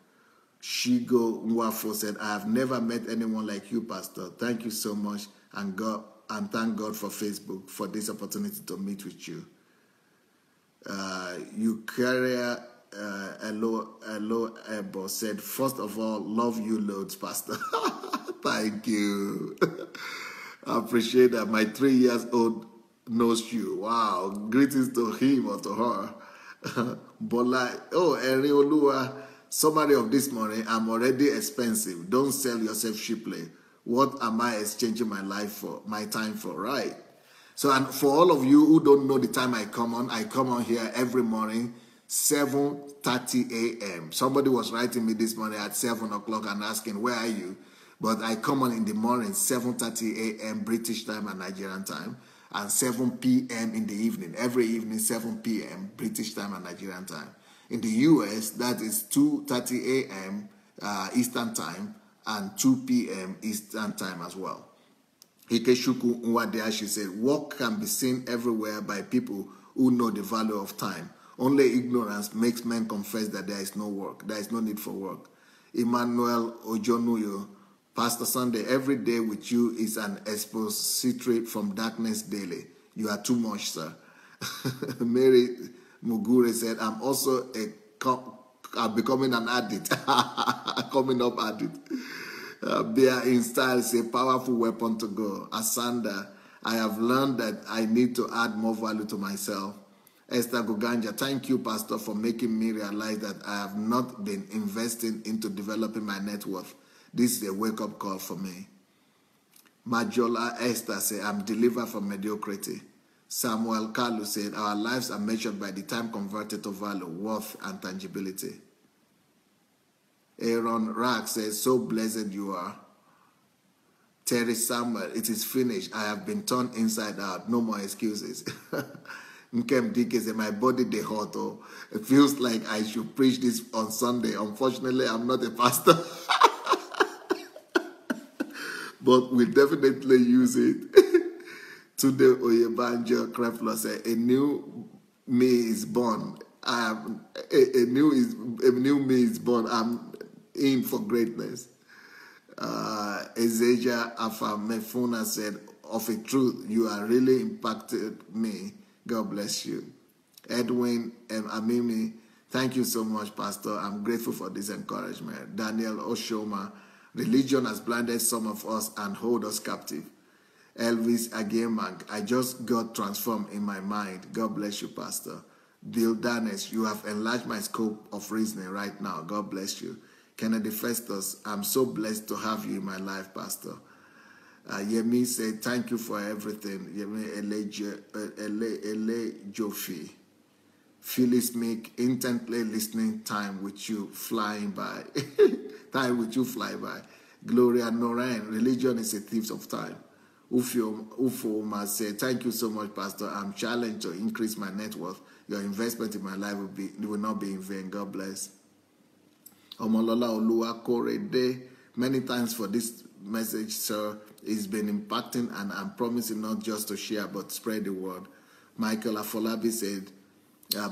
Shigo Nwafo said, I have never met anyone like you, Pastor. Thank you so much, and thank God for Facebook for this opportunity to meet with you. Eucharia Hello Ebo said, first of all, love you loads, Pastor. Thank you. I appreciate that. My 3-year-old knows you. Wow. Greetings to him or to her. Bola, Eriolua, summary of this morning, I'm already expensive. Don't sell yourself cheaply. What am I exchanging my life for, my time for, right? So, and for all of you who don't know the time I come on here every morning, 7:30 a.m. Somebody was writing me this morning at 7 o'clock and asking, where are you? But I come on in the morning, 7:30 a.m. British time and Nigerian time, and 7 p.m. in the evening. Every evening, 7 p.m. British time and Nigerian time. In the U.S., that is 2:30 a.m. Eastern time and 2 p.m. Eastern time as well. Ikeshuku Nwadeashi said, work can be seen everywhere by people who know the value of time. Only ignorance makes men confess that there is no work. There is no need for work. Emmanuel Ojonuyo, Pastor Sunday, every day with you is an expository from darkness daily. You are too much, sir. Mary Mugure said, I'm also I'm becoming an addict. Coming up addict. Bear in style is a powerful weapon to go. Asanda, I have learned that I need to add more value to myself. Esther Guganja, thank you, Pastor, for making me realize that I have not been investing into developing my net worth. This is a wake-up call for me. Majola Esther said, I'm delivered from mediocrity. Samuel Kalu said, our lives are measured by the time converted to value, worth, and tangibility. Aaron Rack says, so blessed you are. Terry Samuel, it is finished. I have been turned inside out. No more excuses. Nkem Dike said, my body dey hot. Oh. It feels like I should preach this on Sunday. Unfortunately, I'm not a pastor. But we'll definitely use it. Today, Oyebanjo Kreflo said, a new me is born. A new me is born. I'm in for greatness. Ezeja Afamefuna said, of a truth, you are really impacted me. God bless you. Edwin M. Amimi, thank you so much, Pastor. I'm grateful for this encouragement. Daniel Oshoma, religion has blinded some of us and hold us captive. Elvis Agemang, I just got transformed in my mind. God bless you, Pastor. Bill Danes, you have enlarged my scope of reasoning right now. God bless you. Kennedy Festus, I'm so blessed to have you in my life, Pastor. Yemi said, thank you for everything. Yemi Ele Jofi. Phyllis Meek, intently listening, time with you flying by. Time with you fly by. Gloria Norain, religion is a thief of time. Ufoma said, thank you so much, Pastor. I'm challenged to increase my net worth. Your investment in my life will not be in vain. God bless. Omolola Olua Korede, many thanks for this message, sir. It's been impacting, and I'm promising not just to share, but spread the word. Michael Afolabi said,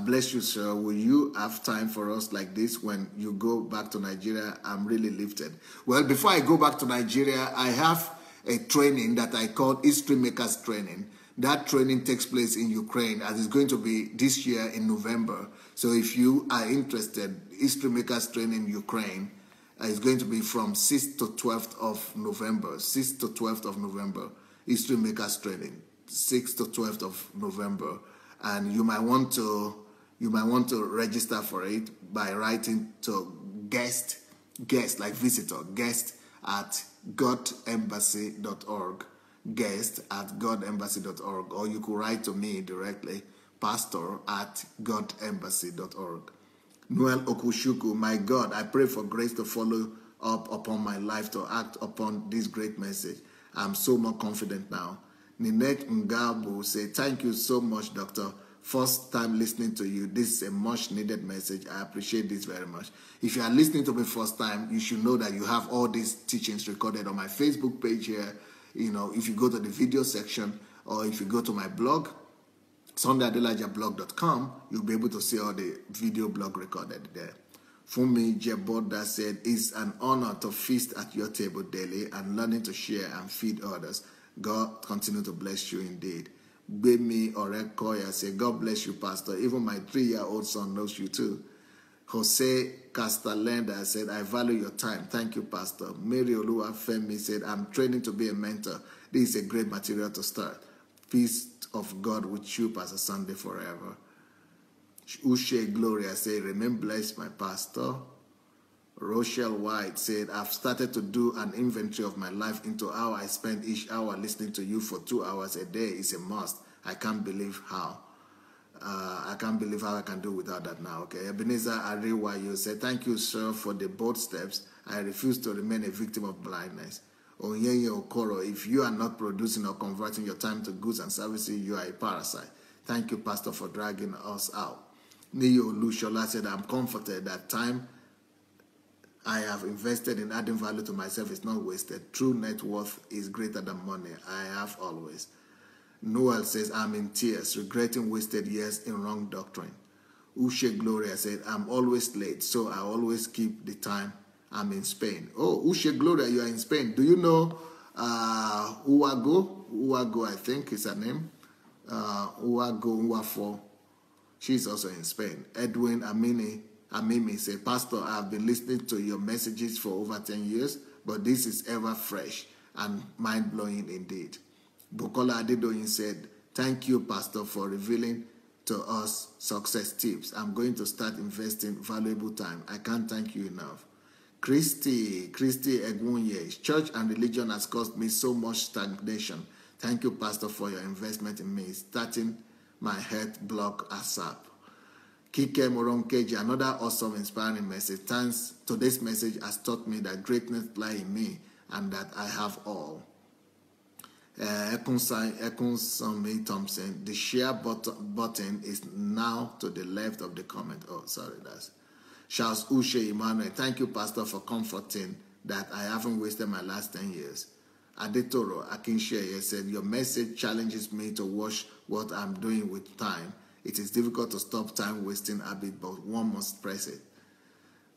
bless you, sir. Will you have time for us like this when you go back to Nigeria? I'm really lifted. Well, before I go back to Nigeria, I have a training that I call History Makers Training. That training takes place in Ukraine, and it's going to be this year in November. So if you are interested, History Makers Training Ukraine is going to be from 6th to 12th of November. 6th to 12th of November, History Makers Training, 6th to 12th of November. And you might want to register for it by writing to guest like visitor, guest at godembassy.org, guest at godembassy.org, or you could write to me directly, pastor@godembassy.org. Noel Okushuku, my God, I pray for grace to follow up upon my life to act upon this great message. I'm so more confident now. Ninette Ngabu say, thank you so much, Doctor. First time listening to you. This is a much needed message. I appreciate this very much. If you are listening to me first time, you should know that you have all these teachings recorded on my Facebook page here. You know, if you go to the video section or if you go to my blog, SundayAdelajablog.com, you'll be able to see all the video blog recorded there. Fumi Jeboda said, it's an honor to feast at your table daily and learning to share and feed others. God continue to bless you indeed. Bemi Orekoya said, God bless you, Pastor. Even my 3-year-old son knows you too. Jose Castalenda said, I value your time. Thank you, Pastor. Mary Oluwafemi said, I'm training to be a mentor. This is a great material to start. Peace of God with you, Pastor Sunday, forever. Ushe Gloria said, remain blessed, my pastor. Rochelle White said, I've started to do an inventory of my life into how I spend each hour. Listening to you for 2 hours a day is a must. I can't believe how. I can't believe how I can do without that now. Okay. Ebenezer Ariwayo said, thank you, sir, for the bold steps. I refuse to remain a victim of blindness. Onyenye Okoro, if you are not producing or converting your time to goods and services, you are a parasite. Thank you, Pastor, for dragging us out. Niyo Lushola said, I'm comforted that time I have invested in adding value to myself is not wasted. True net worth is greater than money. I have always. Noel says, I'm in tears, regretting wasted years in wrong doctrine. Ushe Gloria said, I'm always late, so I always keep the time. I'm in Spain. Oh, Ushe Gloria, you are in Spain. Do you know Uwago? Uwago, I think is her name. Uwago Uwafo. She's also in Spain. Edwin Amimi said, Pastor, I have been listening to your messages for over 10 years, but this is ever fresh and mind-blowing indeed. Bukola Adedoyin said, thank you, Pastor, for revealing to us success tips. I'm going to start investing valuable time. I can't thank you enough. Christy Egwunye, church and religion has caused me so much stagnation. Thank you, Pastor, for your investment in me, starting my health block ASAP. Kike Moronkeji, another awesome, inspiring message. Thanks. Today's message has taught me that greatness lies in me and that I have all. Ekunsami Thompson, the share button is now to the left of the comment. Oh, sorry, that's Charles Ushe Emmanuel. Thank you, Pastor, for comforting that I haven't wasted my last 10 years. Adetoro Akinsheye said, your message challenges me to watch what I'm doing with time. It is difficult to stop time wasting habit, but one must press it.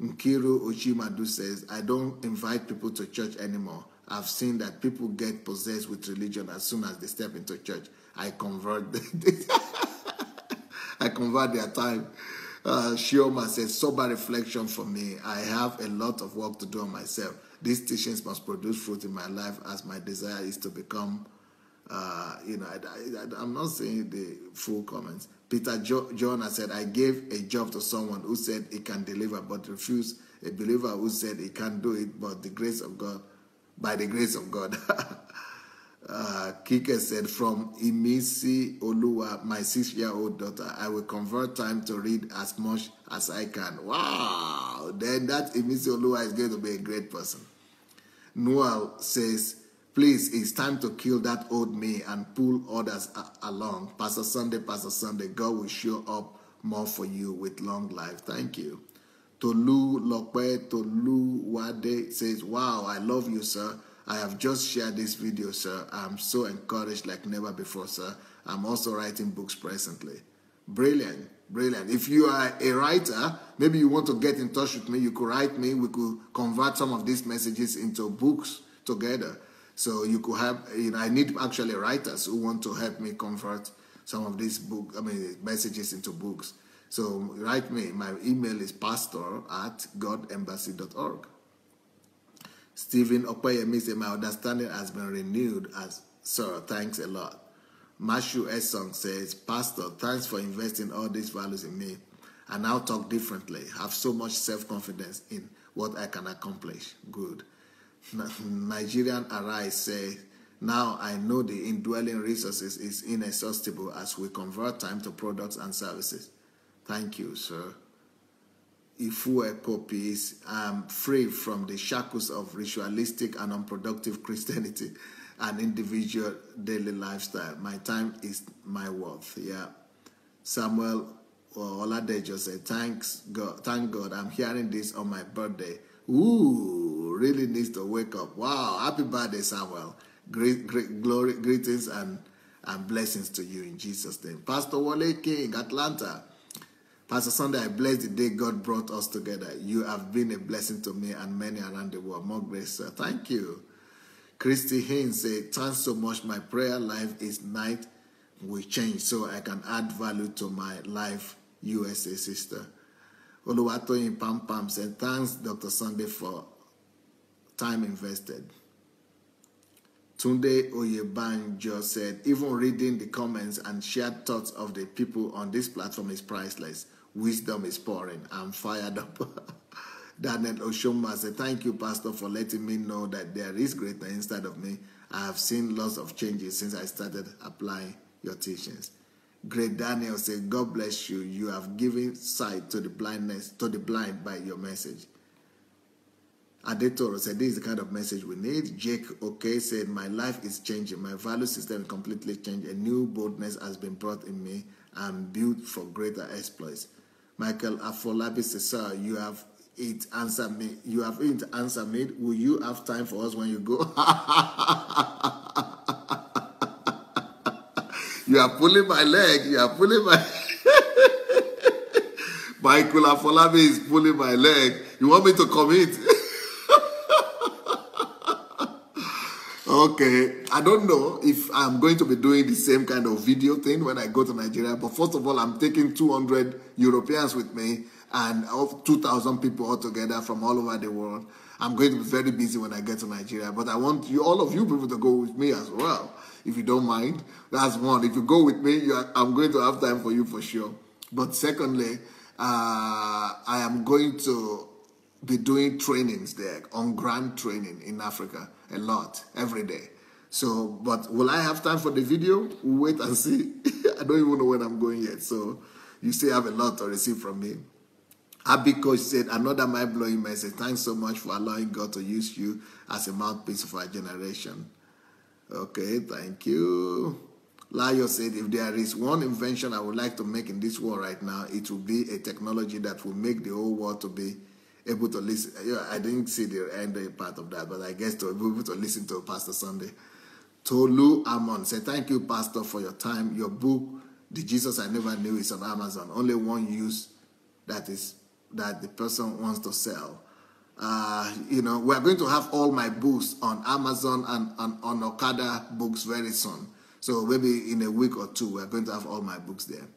Nkiru Ochimadu says, I don't invite people to church anymore. I've seen that people get possessed with religion as soon as they step into church. I convert their time. Shioma says, sober reflection for me. I have a lot of work to do on myself. These teachings must produce fruit in my life as my desire is to become, I'm not saying the full comments. Peter Jonah said, I gave a job to someone who said he can deliver but refused. A believer who said he can't do it but the grace of God, by the grace of God. Kike said, from Imisi Oluwa, my 6-year-old daughter, I will convert time to read as much as I can. Wow! Then that Imisi Oluwa is going to be a great person. Noel says, please, it's time to kill that old me and pull others along. Pastor Sunday, God will show up more for you with long life. Thank you. Tolu Wade says, wow, I love you, sir. I have just shared this video, sir. I'm so encouraged like never before, sir. I'm also writing books presently. Brilliant, brilliant. If you are a writer, maybe you want to get in touch with me, you could write me. We could convert some of these messages into books together. So you could have, I need actually writers who want to help me convert some of these messages into books. So write me. My email is pastor@godembassy.org. Stephen Opeyemi said, my understanding has been renewed as sir. Thanks a lot. Mashu Esong says, Pastor, thanks for investing all these values in me. I now talk differently. Have so much self-confidence in what I can accomplish. Good. Nigerian Arise say, now I know the indwelling resources is inexhaustible as we convert time to products and services. Thank you, sir. Ifue copies. I'm free from the shackles of ritualistic and unproductive Christianity and individual daily lifestyle. My time is my worth. Yeah. Samuel Oladejo said, thank God I'm hearing this on my birthday. Ooh, really needs to wake up. Wow, happy birthday, Samuel. Greetings and blessings to you in Jesus' name. Pastor Wale King, Atlanta. Pastor Sunday, I bless the day God brought us together. You have been a blessing to me and many around the world. More grace, sir. Thank you. Christy Haynes said, thanks so much. My prayer life is night will change so I can add value to my life, USA sister. Oluwatoyin Pam Pam said, thanks, Dr. Sunday, for time invested. Tunde Oyebanjo said, even reading the comments and shared thoughts of the people on this platform is priceless. Wisdom is pouring. I'm fired up. Daniel Oshoma said, thank you, Pastor, for letting me know that there is greater inside of me. I have seen lots of changes since I started applying your teachings. Great Daniel said, God bless you. You have given sight to the blind by your message. Adetoro said, this is the kind of message we need. Jake OK said, my life is changing. My value system completely changed. A new boldness has been brought in me. I'm built for greater exploits. Michael Afolabi says, sir, you have it answered me. You have it answered me. Will you have time for us when you go? You are pulling my leg. You are pulling my... Michael Afolabi is pulling my leg. You want me to commit? Okay, I don't know if I'm going to be doing the same kind of video thing when I go to Nigeria, but first of all, I'm taking 200 Europeans with me and 2,000 people altogether from all over the world. I'm going to be very busy when I get to Nigeria, but I want you, all of you people, to go with me as well, if you don't mind. That's one. If you go with me, I'm going to have time for you for sure. But secondly, I am going to be doing trainings there, on ground training in Africa, a lot, every day. So, but will I have time for the video? We'll wait and see. I don't even know when I'm going yet. So, you still have a lot to receive from me. Abby Coach said, another mind-blowing message. Thanks so much for allowing God to use you as a mouthpiece for our generation. Okay, thank you. Layo said, if there is one invention I would like to make in this world right now, it will be a technology that will make the whole world to be able to listen. I didn't see the end part of that, but I guess to be able to listen to Pastor Sunday. Tolu Amon said, thank you, Pastor, for your time. Your book, The Jesus I Never Knew, is on Amazon. Only one use that the person wants to sell. We're going to have all my books on Amazon and on Okada Books very soon. So maybe in a week or two, we're going to have all my books there.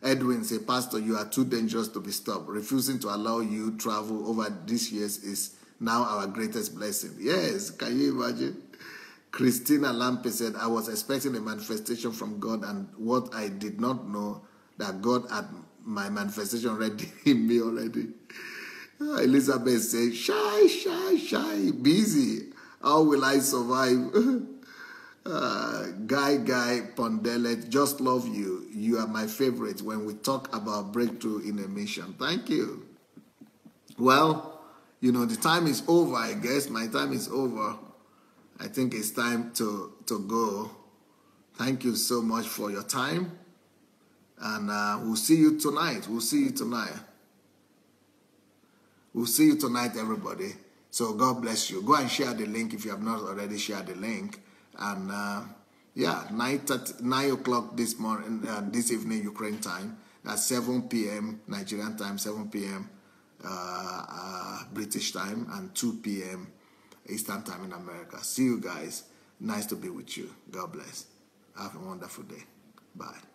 Edwin said, Pastor, you are too dangerous to be stopped. Refusing to allow you travel over these years is now our greatest blessing. Yes, can you imagine? Christina Lampe said, I was expecting a manifestation from God, and what I did not know, that God had my manifestation ready in me already. Elizabeth said, shy, busy. How will I survive? Guy Pondelet, just love you. You are my favorite when we talk about breakthrough in a mission. Thank you. Well, the time is over, I guess. My time is over. I think it's time to go. Thank you so much for your time. And we'll see you tonight. We'll see you tonight, everybody. So God bless you. Go and share the link if you have not already shared the link. And 9 o'clock this morning, this evening, Ukraine time. That's 7 p.m. Nigerian time, 7 p.m. British time, and 2 p.m. Eastern time in America. See you guys. Nice to be with you. God bless. Have a wonderful day. Bye.